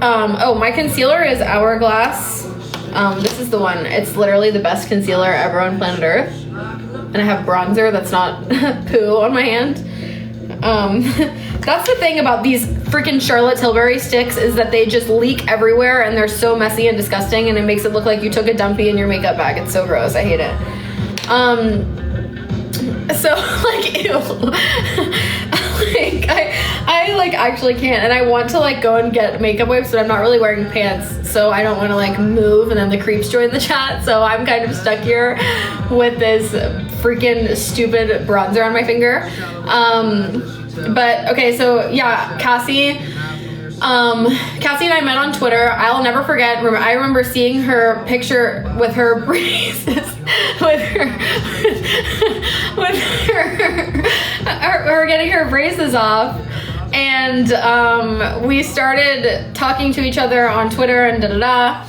oh, my concealer is Hourglass. This is the one. It's literally the best concealer ever on planet Earth. And I have bronzer that's not poo on my hand. That's the thing about these freaking Charlotte Tilbury sticks, is that they just leak everywhere and they're so messy and disgusting, and it makes it look like you took a dumpy in your makeup bag. It's so gross. I hate it. So, like, ew. Like, I like actually can't, and I want to like go and get makeup wipes, but I'm not really wearing pants, so I don't want to like move and then the creeps join the chat, so I'm kind of stuck here with this freaking stupid bronzer on my finger. But okay, so yeah, Cassie and I met on Twitter. I'll never forget. I remember seeing her picture with her braces, her getting her braces off, and we started talking to each other on Twitter and da-da-da.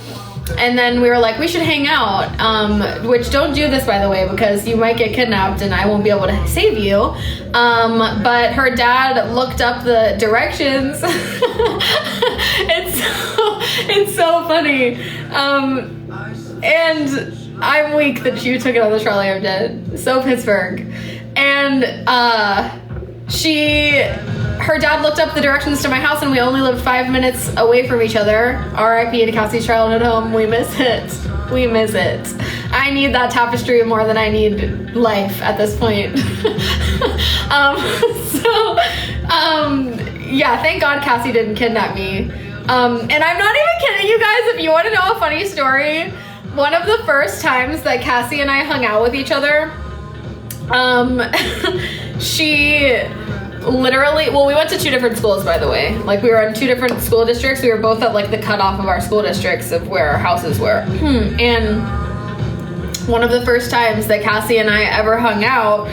And then we were like, we should hang out, which don't do this, by the way, because you might get kidnapped and I won't be able to save you. But her dad looked up the directions. It's so funny. And I'm weak that you took it on the trolley. I'm dead. So Pittsburgh. And her dad looked up the directions to my house, and we only lived 5 minutes away from each other. R.I.P. to Cassie's childhood home. We miss it. We miss it. I need that tapestry more than I need life at this point. Yeah, thank God Cassie didn't kidnap me. And I'm not even kidding you guys. If you want to know a funny story, one of the first times that Cassie and I hung out with each other, literally, well, we went to 2 different schools, by the way. Like, we were in 2 different school districts. We were both at, like, the cutoff of our school districts of where our houses were. And one of the first times that Cassie and I ever hung out,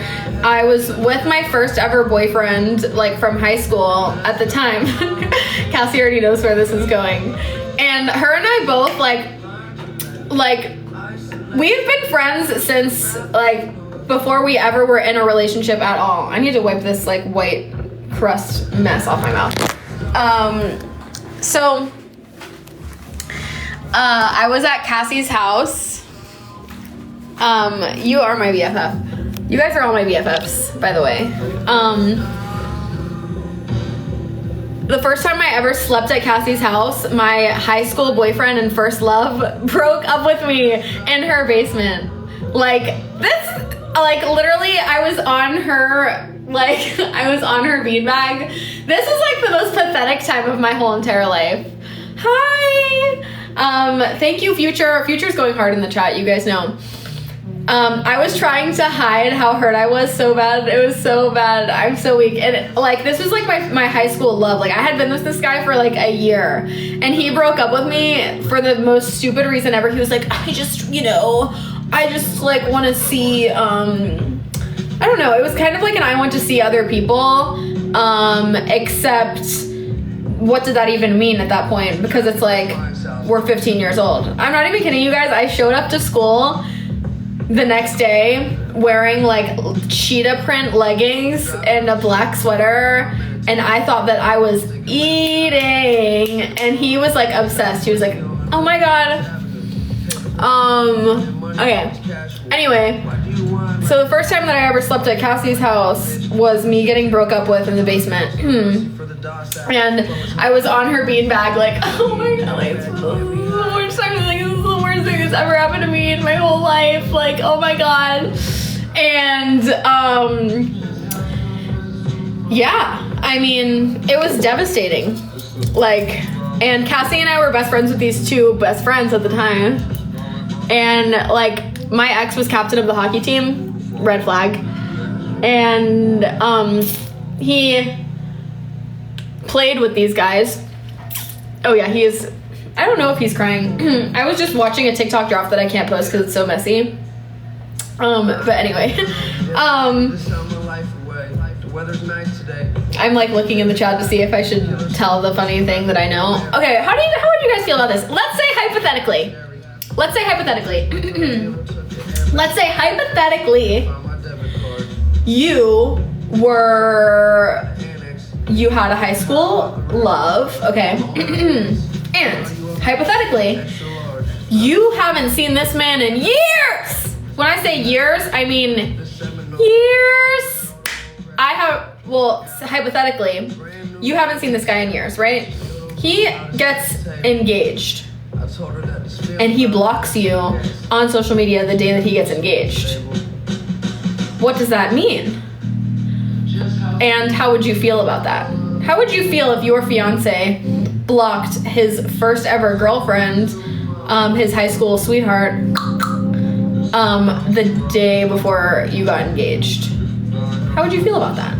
I was with my first ever boyfriend, like, from high school at the time. Cassie already knows where this is going. And her and I both, like, we've been friends since, like, before we ever were in a relationship at all. I need to wipe this, like, white crust mess off my mouth. I was at Cassie's house. You are my BFF. You guys are all my BFFs, by the way. The first time I ever slept at Cassie's house, my high school boyfriend and first love broke up with me in her basement. Like, literally, I was on her beanbag. This is, like, the most pathetic time of my whole entire life. Hi! Thank you, Future. Future's going hard in the chat, you guys know. I was trying to hide how hurt I was so bad. It was so bad. I'm so weak. And, like, this was, like, my high school love. Like, I had been with this guy for, like, a year. And he broke up with me for the most stupid reason ever. He was like, I just, like, want to see, I don't know. It was kind of like an I want to see other people, except what did that even mean at that point? Because it's like, we're 15 years old. I'm not even kidding you guys. I showed up to school the next day wearing, like, cheetah print leggings and a black sweater, and I thought that I was eating, and he was, like, obsessed. He was like, oh my god. Okay. Anyway, so the first time that I ever slept at Cassie's house was me getting broke up with in the basement. And I was on her beanbag, like, oh my god, like, this is the worst time. Like, this is the worst thing that's ever happened to me in my whole life. Like, oh my god. And, yeah, I mean, it was devastating. Like, and Cassie and I were best friends with these 2 best friends at the time. And, like, my ex was captain of the hockey team, red flag. And, he played with these guys. Oh yeah, he is, I don't know if he's crying. I was just watching a TikTok drop that I can't post because it's so messy. But anyway, I'm, like, looking in the chat to see if I should tell the funny thing that I know. Okay, how would you guys feel about this? Let's say hypothetically, let's say hypothetically, you had a high school love, okay? And hypothetically, you haven't seen this man in years. When I say years, I mean years. Hypothetically, you haven't seen this guy in years, right? He gets engaged. And he blocks you on social media the day that he gets engaged. What does that mean? And how would you feel about that? How would you feel if your fiance blocked his first ever girlfriend, his high school sweetheart, the day before you got engaged? How would you feel about that?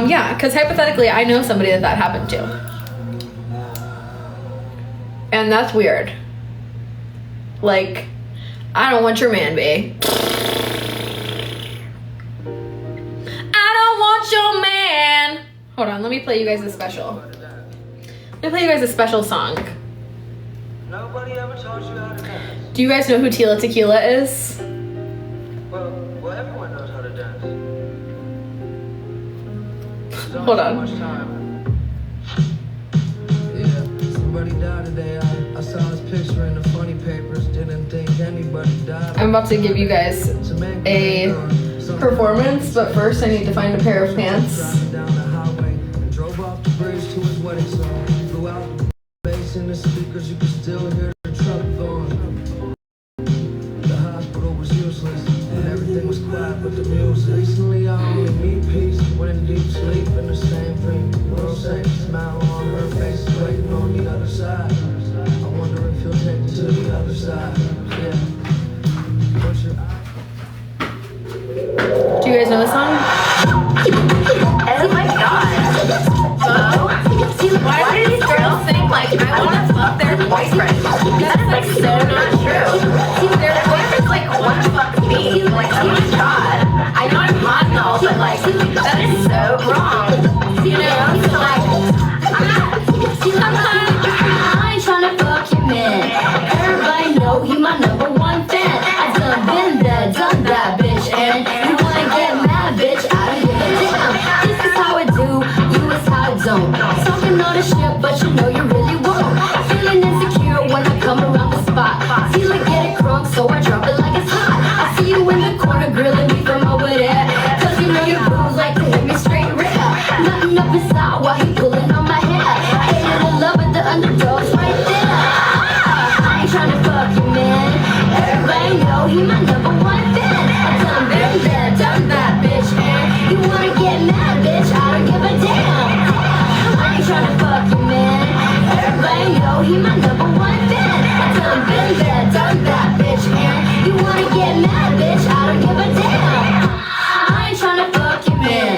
Yeah, because hypothetically, I know somebody that happened to. And that's weird. Like, I don't want your man, babe. I don't want your man. Hold on, let me play you guys a special. Let me play you guys a special song. Nobody ever taught you how to dance. Do you guys know who Tila Tequila is? Well, everyone knows how to dance. Hold on. Somebody died today. I saw his picture in the funny papers. Didn't think anybody died. I'm about to give you guys a performance, but first I need to find a pair of pants. Down the highway and drove off the bridge to his wedding song. Blew out the bass in the speakers. You could still hear the truck going. The hospital was useless and everything was quiet but the music. Recently I only need peace. Went in deep sleep in the same dream. World safe smile on her face, waiting on the other side. I wonder if he'll take me to the other side. Yeah. Do you guys know this song? boyfriend. That is like so not true. Their boyfriend's like one fuck me. Like, oh my god. I know I'm hot and all, but like that is so wrong. You know? So like I ain't tryna fuck your man. Everybody know he my number one fan. I done been there, done that, bitch. And you wanna get mad, bitch? I don't give a damn. This is how I do, you is how I don't. Talking all this shit, but you know you really won't. Feeling insecure when I come around the spot. Feel like get it crunk, so I drop it like it's hot. I see you in the corner grilling me from over there. Cause you know your boobs like to hit me straight rear. Nothing up inside while he pulling on my hair. Hated in love with the underdogs right there. I ain't tryna fuck you, man. Everybody know he my number one fan. I done been there, done that, bitch. And you wanna get mad, bitch? I don't give a damn. I ain't tryna fuck you, man. Everybody know he my number one fan. I done been there, done that, bitch. And you wanna get mad, bitch? I don't give a damn. I ain't tryna fuck you, man.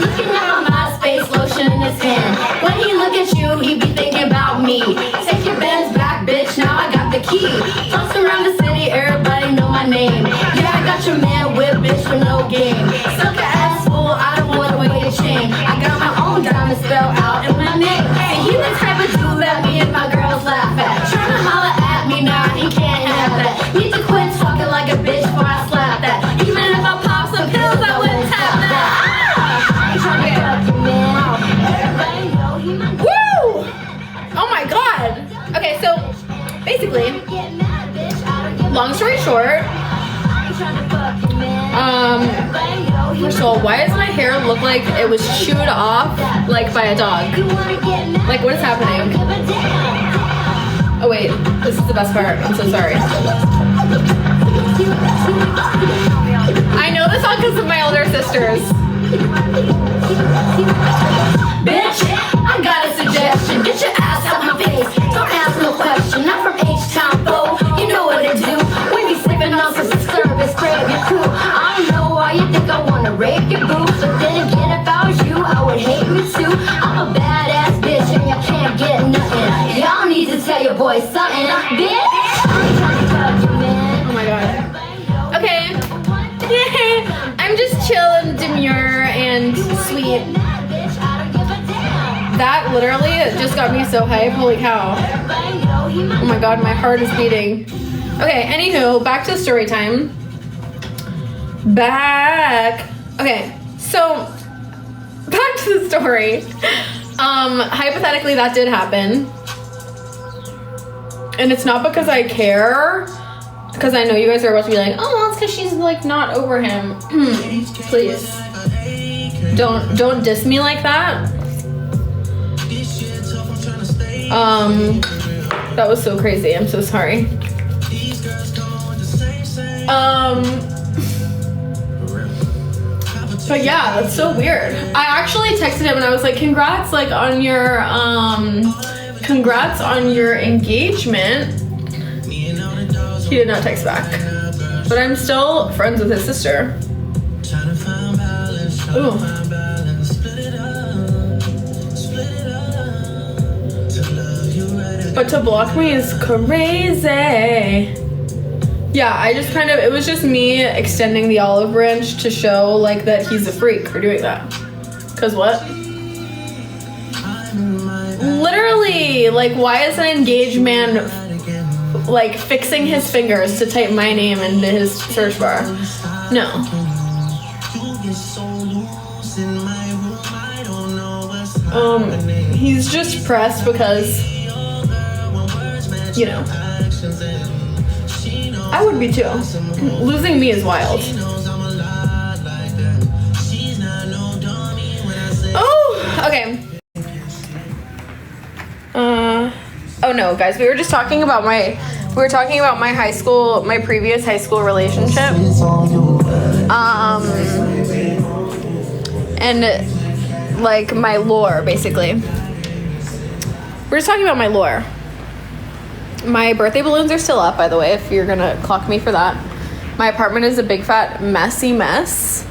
Looking at my MySpace lotion in his hand. When he look at you, he be thinking about me. Take your bands back, bitch. Now I got the key. Toss around the city, everybody know my name. Yeah, I got your man with bitch for no game. Suck a ass fool, I don't wanna wear your chain. I got my own diamond spell out in my name. And he the type of dude that me and my girls laugh at. Tryna holler at me, nah, he can't have that. Need to quit talking like a bitch before I slap that. Even if I pop some pills, I wouldn't tap that. I ain't tryna fuck you, man. Everybody know he my Woo! Oh my god. Okay, so basically, long story short, first of all, why does my hair look like it was chewed off like by a dog? Like, what is happening? Oh wait, this is the best part. I'm so sorry. I know this song because of my older sisters. Bitch, I got a suggestion. Get your ass out my face. Don't ask no question. I'm from H-Town, fool. You know what to do. We be sipping on some service, crab your crew. I don't know why you think I wanna rape your boo, but then again, if I was you, I would hate me too. I'm a badass bitch and you can't get nothing. Y'all need to tell your boy something, bitch. I'm trying to fuck you, man. Oh my god. Okay. Yay! I'm just chill and demure and sweet. That literally just got me so hype. Holy cow. Oh my god, my heart is beating. Okay, anywho, back to story time. Okay, so back to the story. Hypothetically, that did happen. And it's not because I care, because I know you guys are about to be like, oh, well, it's because she's like not over him. Please. Don't diss me like that. That was so crazy. I'm so sorry. But yeah, that's so weird. I actually texted him and I was like, congrats on your engagement. He did not text back. But I'm still friends with his sister. Ooh. But to block me is crazy. Yeah, I just it was just me extending the olive branch to show like that he's a freak for doing that. Cause what? Literally, like, why is an engaged man like fixing his fingers to type my name into his search bar? No. He's just pressed because, you know, I would be too. Losing me is wild. Oh, okay. Oh no, guys, we were talking about my high school, my previous high school relationship. And like my lore, basically. We're just talking about my lore. My birthday balloons are still up, by the way, if you're gonna clock me for that. My apartment is a big fat messy mess.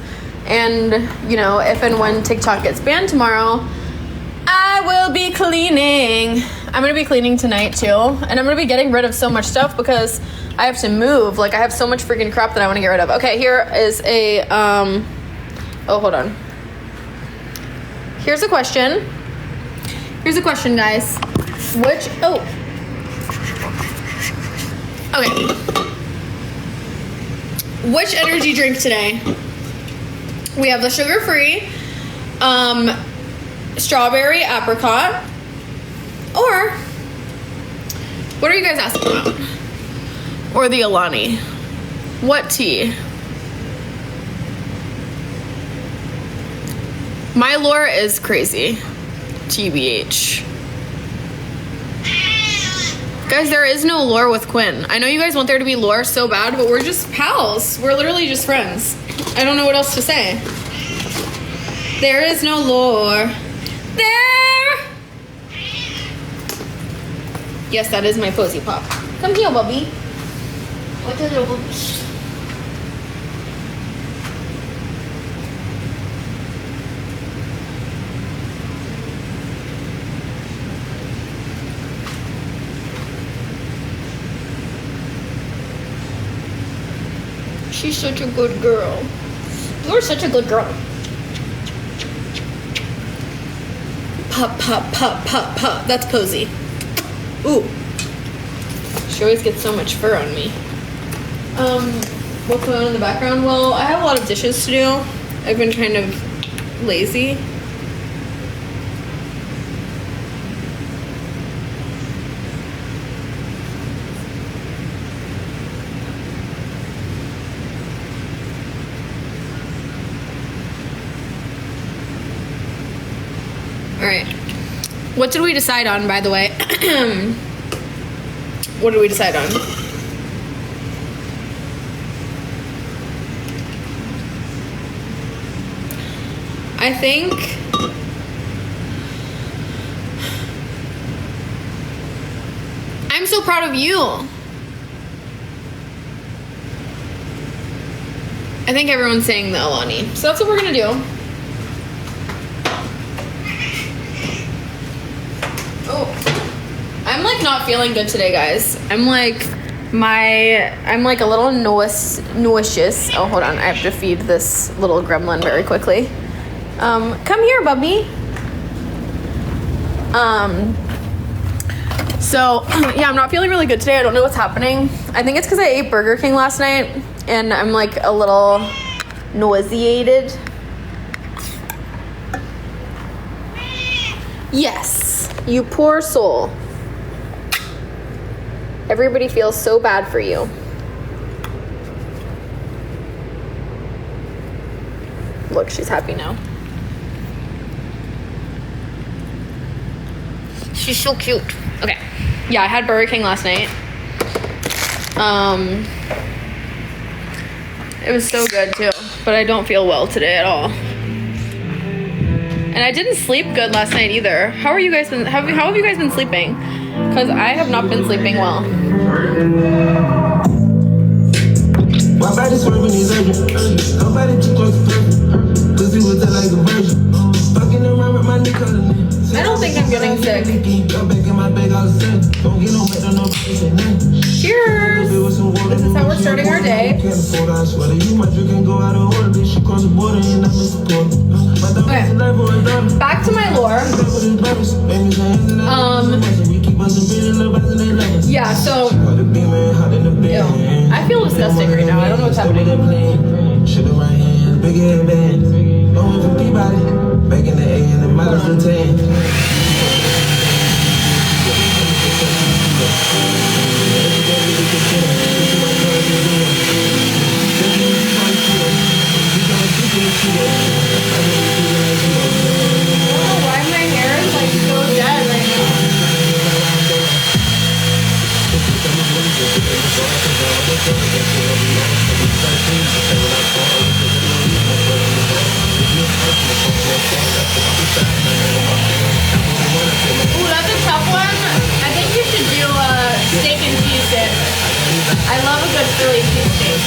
And, you know, if and when TikTok gets banned tomorrow, I will be cleaning. I'm gonna be cleaning tonight too, and I'm gonna be getting rid of so much stuff because I have to move. Like I have so much freaking crap that I want to get rid of. Okay, here is a oh, hold on. Here's a question. Here's a question, guys. Okay. Which energy drink today? We have the sugar-free, strawberry apricot, or what are you guys asking about? Or the Alani? What tea? My lore is crazy. TBH. Guys, there is no lore with Quinn. I know you guys want there to be lore so bad, but we're just pals. We're literally just friends. I don't know what else to say. There is no lore. There! Yes, that is my posy pop. Come here, Bubby. What is it, Bubby? She's such a good girl. You're such a good girl. Pop, pop, pop, pop, pop. That's Posy. Ooh. She always gets so much fur on me. What's going on in the background? Well, I have a lot of dishes to do. I've been kind of lazy. Alright. What did we decide on, by the way? What did we decide on? I think I'm so proud of you. I think everyone's saying the Alani. So that's what we're gonna do. I'm like not feeling good today, guys. I'm like a little nauseous. Oh, hold on. I have to feed this little gremlin very quickly. Come here, Bubby. So yeah, I'm not feeling really good today. I don't know what's happening. I think it's because I ate Burger King last night and I'm like a little nauseated. Yes, you poor soul. Everybody feels so bad for you. Look, she's happy now. She's so cute. Okay. Yeah, I had Burger King last night. It was so good too, but I don't feel well today at all. And I didn't sleep good last night either. How have you guys been sleeping? Because I have not been sleeping well. My body's swerving these urgent. Nobody too close to perfect. Pussy was like a virgin. Fucking around with my nigga. I don't think I'm getting sick. Cheers! This is how we're starting our day. Okay. Back to my lore. Yeah, so ew. I feel disgusting right now. I don't know what's happening. Back in the A and the miles retained. Why my hair is like so dead right now? Ooh, that's a tough one. I think you should do a steak and cheese dip. I love a good Philly cheesesteak.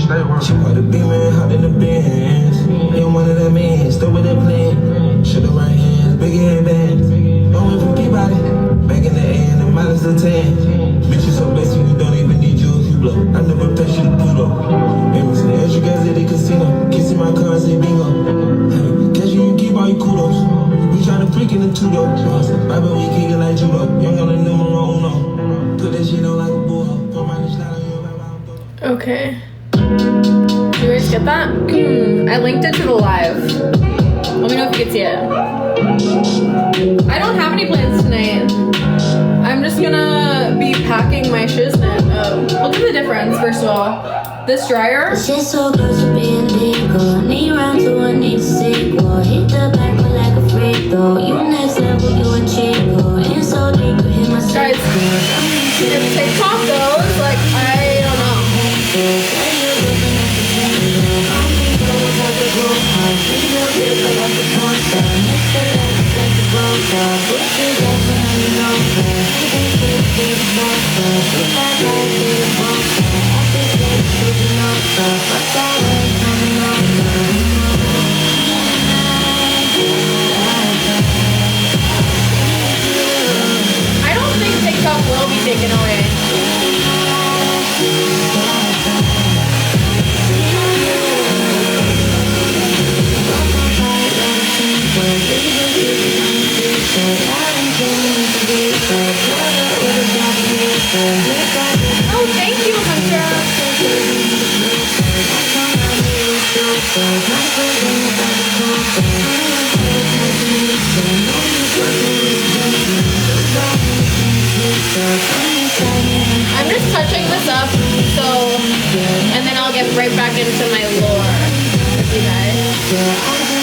She caught the beam and hopped in the Benz. Ain't one of them men, still with that plan. Shoulda right hands, big head bands. Going from Peabody, back in the end, and minus the 10. Bitch, you so basic, you don't even need juice, you blow. I never touched you to Pluto. Amos and extra guys at the casino. Kissing my car and say bingo. Catch you, you keep all your kudos. We tryna freak in the two-door. Bible, we kick it like judo. Young on the numero uno. Put that shit on like a bull. Put my shit out on your. Okay. Did you guys get that? I linked it to the live. Let me know if you can see it. I don't have any plans tonight. I'm just gonna be packing my shiznit. Look at the difference, first of all. This dryer. Shit's so close to being legal. Need round two, I need a sequel. Hit the back but like a freak though. You next level, you a chico. And so deep, you hit my Guys, if TikTok goes, like, I don't know. I don't think TikTok will be taken away. Oh, thank you, Hunter. I'm just touching this up, so, and then I'll get right back into my lore with you guys.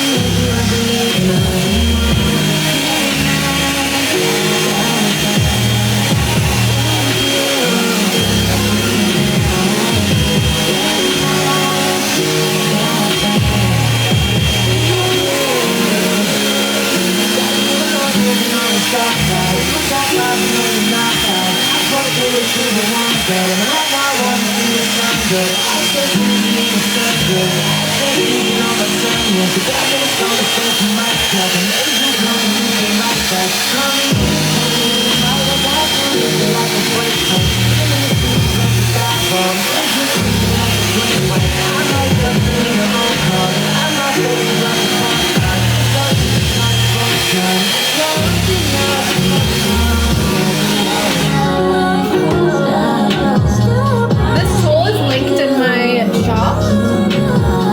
This tool is linked in my shop.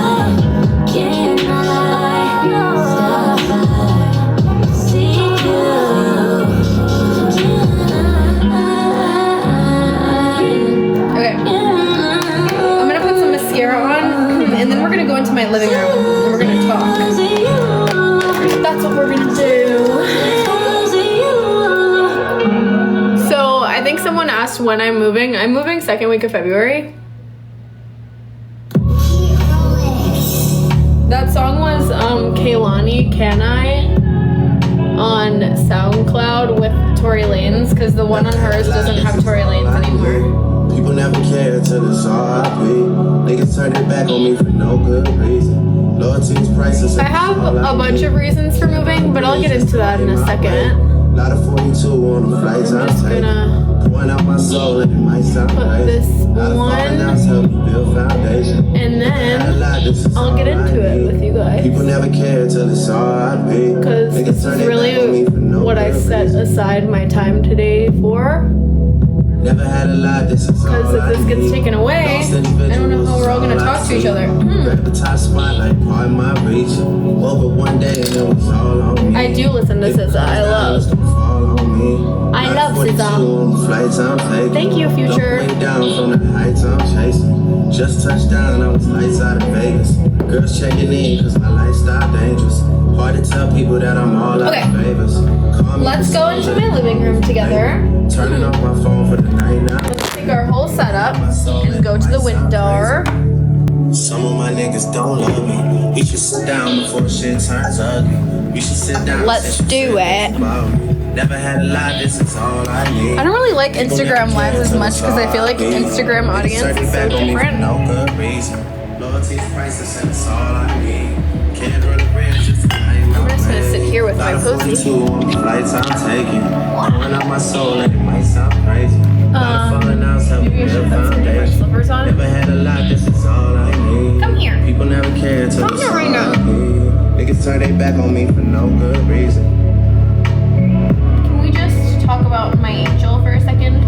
Okay. I'm gonna put some mascara on, and then we're gonna go into my living room and we're gonna talk. That's what we're gonna do. So I think someone asked when I'm moving. I'm moving second week of February. That song was Kaylani Can I on SoundCloud with Tory Lanez, because the one on hers doesn't have Tory Lanez anymore. People never care till it's all I pay. Niggas turn their back on me for no good reason. Loyalty's priceless. I have a bunch of reasons for moving, but I'll get into that in a second. Lot of 42 on the flights I'm just gonna Pouring out my soul and it might sound put right. this one, Build foundation. and then I'll get into it with you guys. People never care till it's all I pay. Because Niggas this turn is their really back on me for no what I good set reason. aside my time today for. Never had a lot, this is Because all if I this gets need. taken away, I don't know how we're all gonna talk to each other. Grab the top spot like part of my reach. Over one day and it was all on me. I do listen to SZA. I love. I love SZA. Thank you, Future. Way down from the heights I'm chasing. Just touched down, I was lights out of Vegas. Girls checking in cause my lifestyle dangerous. Hard to tell people that I'm all out Okay. of favors. Let's go into my living room together. Turning off my phone for the night now. Let's take our whole setup and go to the window. Some of my niggas don't love me. We should sit down before shit turns ugly. We should sit down. Let's do it. Never had a lot, this is all I need. I don't really like Instagram lives as much because I feel like Instagram audience is so different. No good reason. Loyalty's priceless and it's all I need. Can't run a bridge just I'm just gonna sit here with my pussy. Flights I'm taking. Pouring out my soul and it might sound crazy. Maybe I should put some different slippers on. Never had a lot, this is all I need. Come here. People never cared till Come here right now. Niggas turn their back on me for no good reason. Can we just talk about my angel for a second?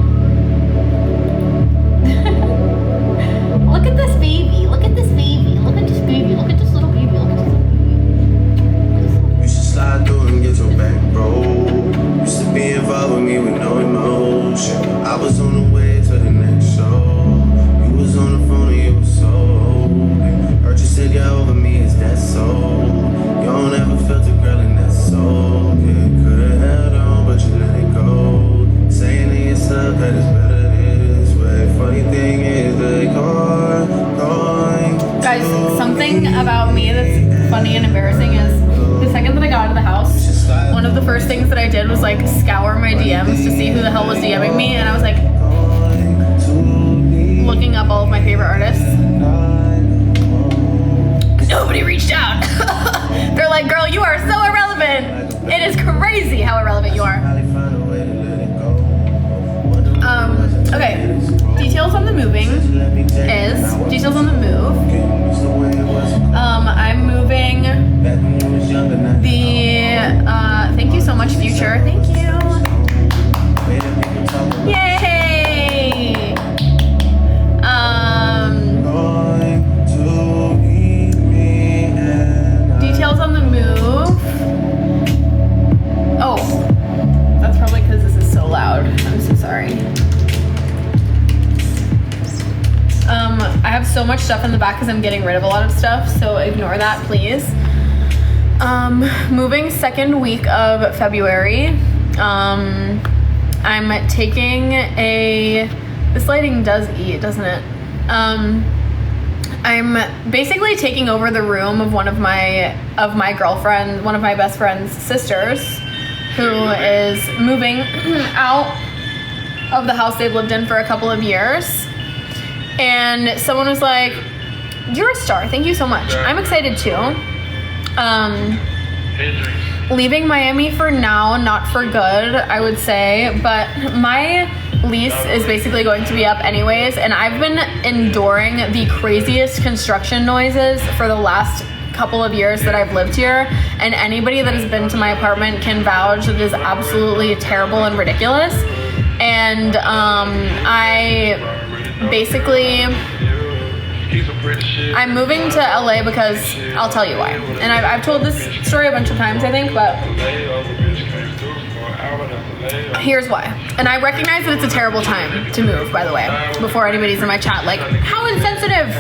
Look at this baby. Look at this baby. Look at this baby. Look at this little baby. Look at this little baby. You should slide through and get your back, bro. Used to be involved with me with no emotion. I was on the way to the next show. You was on the phone and you was so open. Heard you said you're over me, is that so? You don't ever felt the girl and that's so good. Could've held on, but you let it go. Saying to yourself that it's better this way. Funny thing is they going. Guys, something about me that's funny and embarrassing is the second that I got out of the house, one of the first things that I did was like scour my DMs to see who the hell was DMing me, and I was like looking up all of my favorite artists. Nobody reached out. They're like, girl, you are so irrelevant. It is crazy how irrelevant you are. Okay, details on the moving is, details on the move. I'm moving thank you so much, Future. Thank you. Yay! Details on the move. Oh, that's probably because this is so loud. I'm so sorry. I have so much stuff in the back because I'm getting rid of a lot of stuff, so ignore that, please. Moving second week of February. I'm taking this lighting does eat, doesn't it? I'm basically taking over the room of one of my best friend's sisters, who is moving out of the house they've lived in for a couple of years. And someone was like, "You're a star, thank you so much." I'm excited too. Leaving Miami for now, not for good, I would say, but my lease is basically going to be up anyways, and I've been enduring the craziest construction noises for the last couple of years that I've lived here, and anybody that has been to my apartment can vouch that it is absolutely terrible and ridiculous. And I'm moving to LA because I'll tell you why. And I've told this story a bunch of times, I think, but here's why. And I recognize that it's a terrible time to move, by the way, before anybody's in my chat like, how insensitive,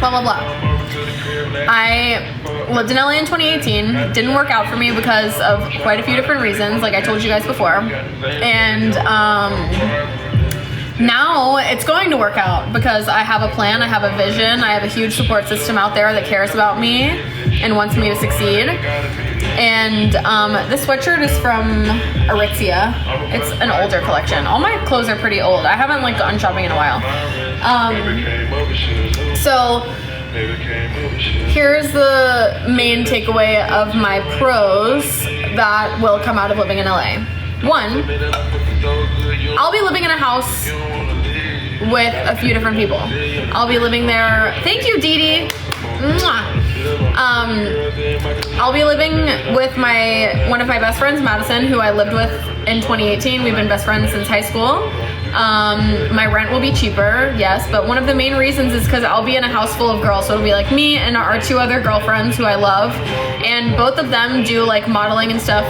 blah, blah, blah. I lived in LA in 2018. Didn't work out for me because of quite a few different reasons, like I told you guys before. And now it's going to work out because I have a plan, I have a vision, I have a huge support system out there that cares about me and wants me to succeed. And this sweatshirt is from Aritzia. It's an older collection. All my clothes are pretty old. I haven't like gone shopping in a while. So here's the main takeaway of my pros that will come out of living in LA. One, I'll be living in a house with a few different people. I'll be living there. Thank you, Dee Dee. Mwah. I'll be living with one of my best friends, Madison, who I lived with in 2018. We've been best friends since high school. My rent will be cheaper, yes, but one of the main reasons is because I'll be in a house full of girls, so it'll be like me and our two other girlfriends who I love, and both of them do like modeling and stuff.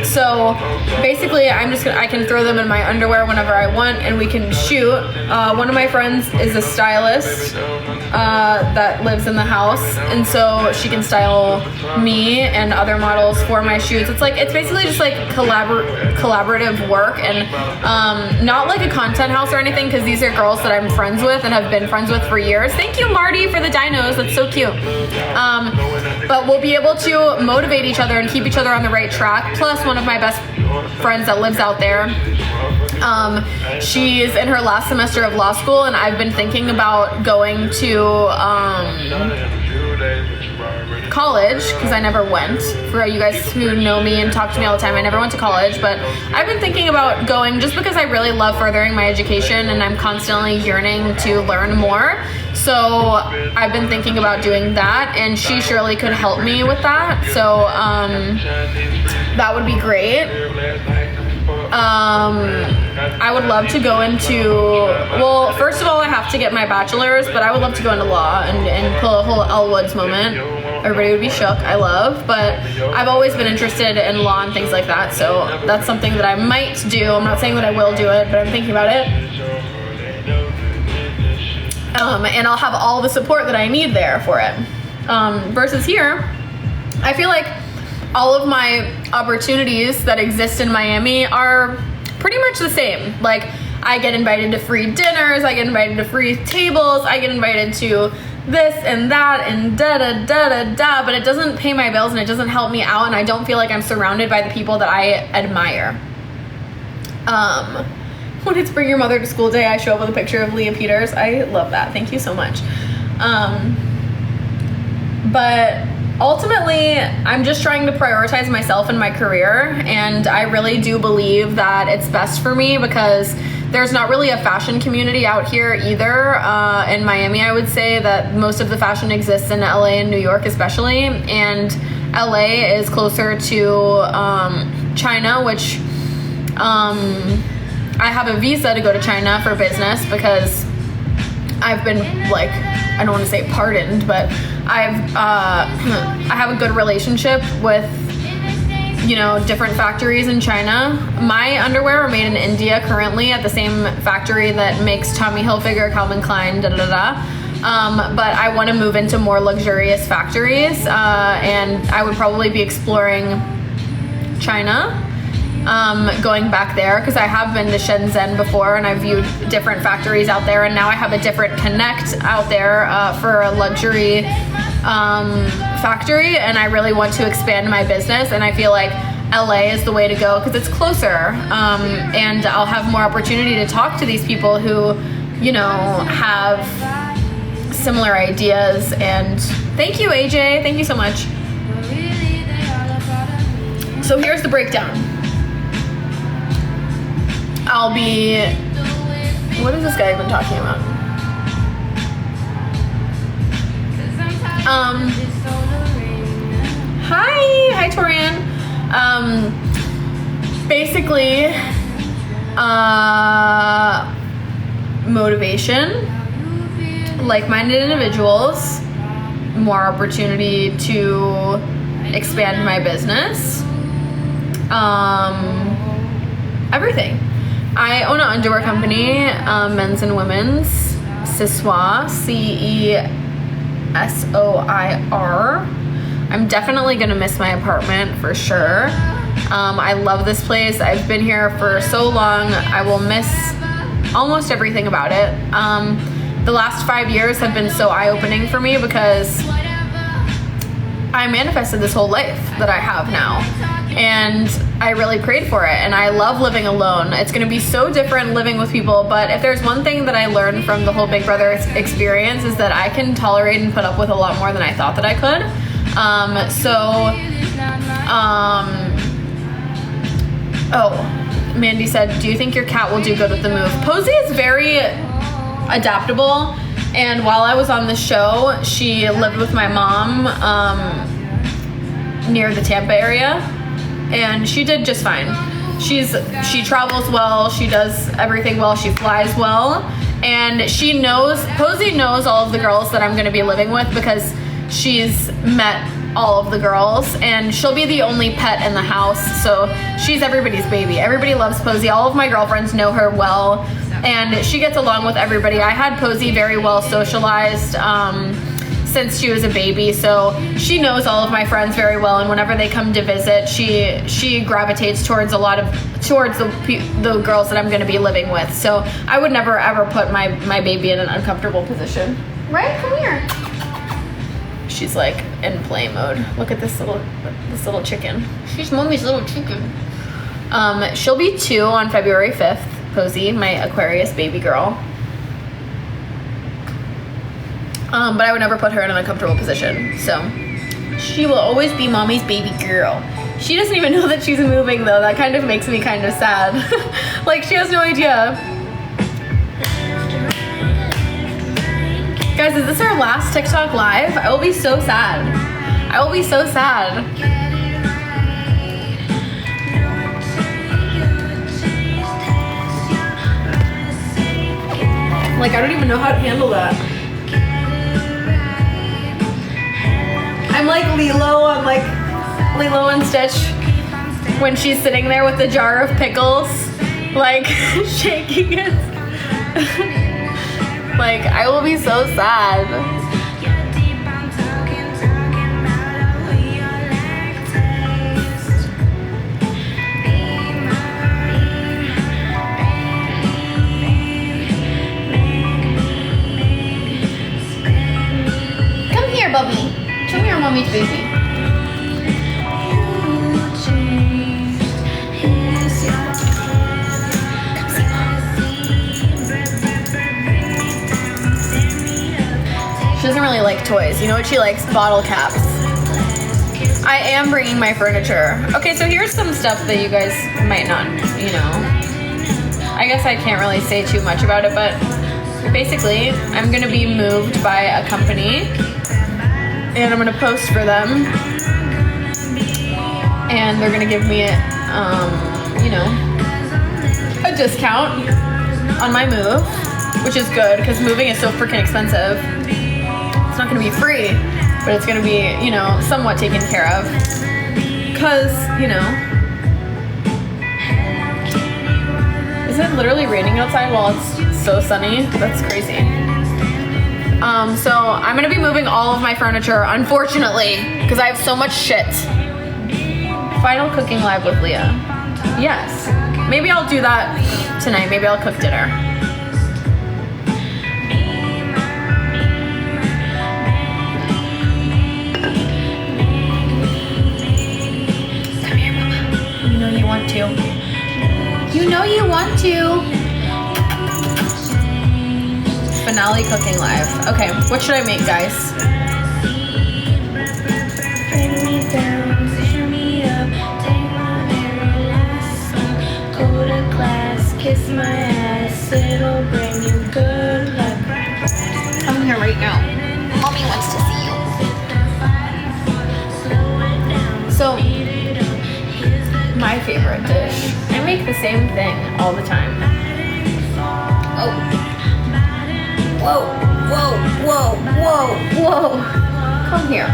So basically I can throw them in my underwear whenever I want and we can shoot. One of my friends is a stylist that lives in the house, and so she can style me and other models for my shoots. It's basically just like collaborative work, and not like a content house or anything, because these are girls that I'm friends with and have been friends with for years. Thank you, Marty, for the dinos. That's so cute. But we'll be able to motivate each other and keep each other on the right track plus one of my best friends that lives out there. She's in her last semester of law school, and I've been thinking about going to college because I never went. For you guys who know me and talk to me all the time, I never went to college, but I've been thinking about going just because I really love furthering my education and I'm constantly yearning to learn more. So I've been thinking about doing that, and she surely could help me with that. So that would be great. I would love to go into, well, first of all, I have to get my bachelor's, but I would love to go into law and pull a whole Elle Woods moment. Everybody would be shook. I love, but I've always been interested in law and things like that, so that's something that I might do. I'm not saying that I will do it, but I'm thinking about it. And I'll have all the support that I need there for it. Versus here, I feel like all of my opportunities that exist in Miami are pretty much the same. Like, I get invited to free dinners, I get invited to free tables, I get invited to this and that and da-da-da-da-da, but it doesn't pay my bills and it doesn't help me out, and I don't feel like I'm surrounded by the people that I admire. When it's Bring Your Mother to School Day, I show up with a picture of Leah Peters. I love that. Thank you so much. But ultimately, I'm just trying to prioritize myself and my career, and I really do believe that it's best for me because there's not really a fashion community out here either. In Miami, I would say that most of the fashion exists in LA and New York especially, and LA is closer to China, which I have a visa to go to China for business because I've been, like, I don't want to say pardoned, but I have a good relationship with, you know, different factories in China. My underwear are made in India currently at the same factory that makes Tommy Hilfiger, Calvin Klein, da-da-da-da. But I want to move into more luxurious factories, and I would probably be exploring China. Going back there because I have been to Shenzhen before and I've viewed different factories out there, and now I have a different connect out there for a luxury factory, and I really want to expand my business, and I feel like LA is the way to go because it's closer, and I'll have more opportunity to talk to these people who, you know, have similar ideas. And thank you, AJ, thank you so much. So here's the breakdown. I'll be, what is this guy even talking about? Hi Torian. Basically, motivation, like-minded individuals, more opportunity to expand my business, everything. I own an underwear company, men's and women's, Cesoir, CESOIR. I'm definitely gonna miss my apartment for sure. I love this place. I've been here for so long. I will miss almost everything about it. The last 5 years have been so eye-opening for me because I manifested this whole life that I have now, and I really prayed for it, and I love living alone. It's going to be so different living with people, but if there's one thing that I learned from the whole Big Brother experience is that I can tolerate and put up with a lot more than I thought that I could. Oh, Mandy said, do you think your cat will do good with the move? Posey is very adaptable, and while I was on the show, she lived with my mom near the Tampa area, and she did just fine. She travels well, she does everything well, she flies well, and Posey knows all of the girls that I'm going to be living with because she's met all of the girls, and she'll be the only pet in the house, so she's everybody's baby. Everybody loves Posey. All of my girlfriends know her well, and she gets along with everybody. I had Posey very well socialized since she was a baby, so she knows all of my friends very well, and whenever they come to visit, she gravitates towards the girls that I'm going to be living with. So I would never ever put my baby in an uncomfortable position. Right? Come here. she's like in play mode. Look at this little chicken. She's mommy's little chicken. She'll be 2 on February 5th. Posey, my Aquarius baby girl. But I would never put her in an uncomfortable position. So she will always be mommy's baby girl. She doesn't even know that she's moving though. That kind of makes me kind of sad. Like she has no idea. Guys, is this our last TikTok live? I will be so sad. I will be so sad. Like, I don't even know how to handle that. I'm like Lilo and Stitch when she's sitting there with the jar of pickles, like shaking it. Like, I will be so sad. Come here, Bubby. Come here, mommy's baby. She doesn't really like toys. You know what she likes? Bottle caps. I am bringing my furniture. Okay, so here's some stuff that you guys might not, you know. I guess I can't really say too much about it, but basically, I'm gonna be moved by a company and I'm gonna post for them. And they're gonna give me you know, a discount on my move, which is good because moving is so freaking expensive. It's not gonna be free, but it's gonna be, you know, somewhat taken care of. Cause, you know, is it literally raining outside while it's so sunny? That's crazy. So I'm gonna be moving all of my furniture, unfortunately, because I have so much shit. Final cooking live with Leah. Yes. Maybe I'll do that tonight. Maybe I'll cook dinner. Come here, Mama. You know you want to. You know you want to. Finale cooking live. Okay, what should I make, guys? Kiss my ass, it'll bring you good luck. Come here right now. Mommy wants to see you. So, my favorite dish. I make the same thing all the time. Oh. Whoa, whoa, whoa, whoa, whoa. Come here.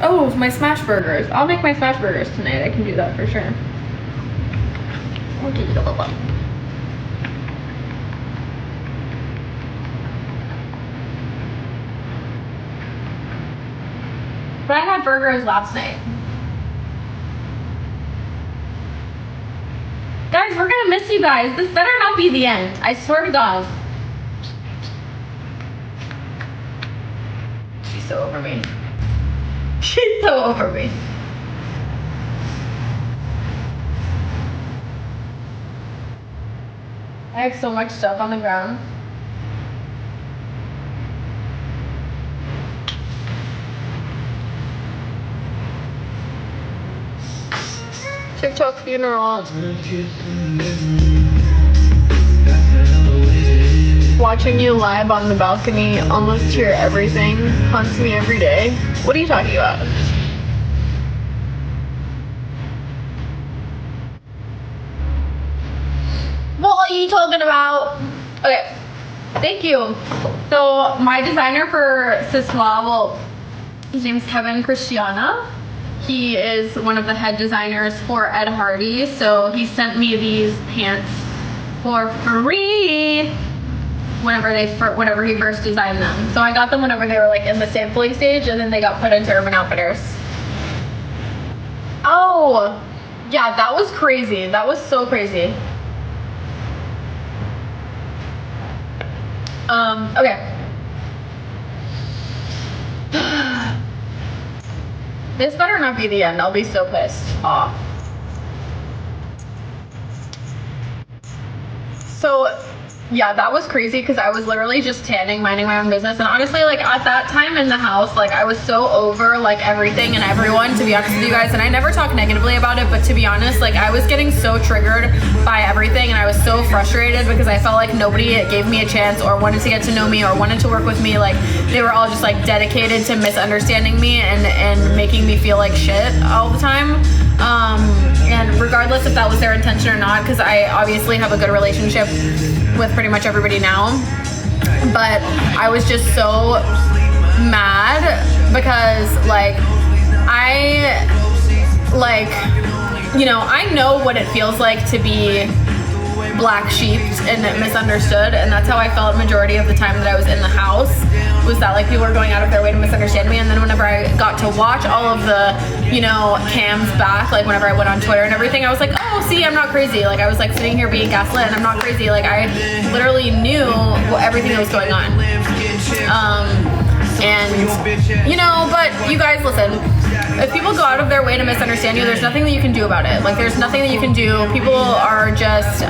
Oh, my smash burgers. I'll make my smash burgers tonight. I can do that for sure. But I had burgers last night. Guys, we're gonna miss you guys. This better not be the end. I swear to God. She's so over me. She's so over me. I have so much stuff on the ground. TikTok funeral. Watching you live on the balcony, almost hear everything, haunts me every day. What are you talking about? What are you talking about? Okay, thank you. So my designer for Siswa, well, his name's Kevin Christiana. He is one of the head designers for Ed Hardy. So he sent me these pants for free whenever he first designed them. So I got them whenever they were like in the sampling stage, and then they got put into Urban Outfitters. Oh, Yeah, that was crazy. That was so crazy. Okay. This better not be the end. I'll be so pissed off. So, yeah, that was crazy because I was literally just tanning, minding my own business. And honestly, like at that time in the house, like I was so over like everything and everyone, to be honest with you guys. And I never talk negatively about it, but to be honest, like I was getting so triggered by everything and I was so frustrated because I felt like nobody gave me a chance or wanted to get to know me or wanted to work with me. Like they were all just like dedicated to misunderstanding me and making me feel like shit all the time. And regardless if that was their intention or not, because I obviously have a good relationship with pretty much everybody now, but I was just so mad because like I know what it feels like to be black sheeped and misunderstood, and that's how I felt majority of the time that I was in the house, was that like people were going out of their way to misunderstand me. And then whenever I got to watch all of the cams back, like whenever I went on Twitter and everything, I was like, oh, see, I'm not crazy. Like I was like sitting here being gaslit and I'm not crazy. Like I literally knew everything that was going on. But you guys, listen, if people go out of their way to misunderstand you, there's nothing that you can do about it. Like there's nothing that you can do. People are just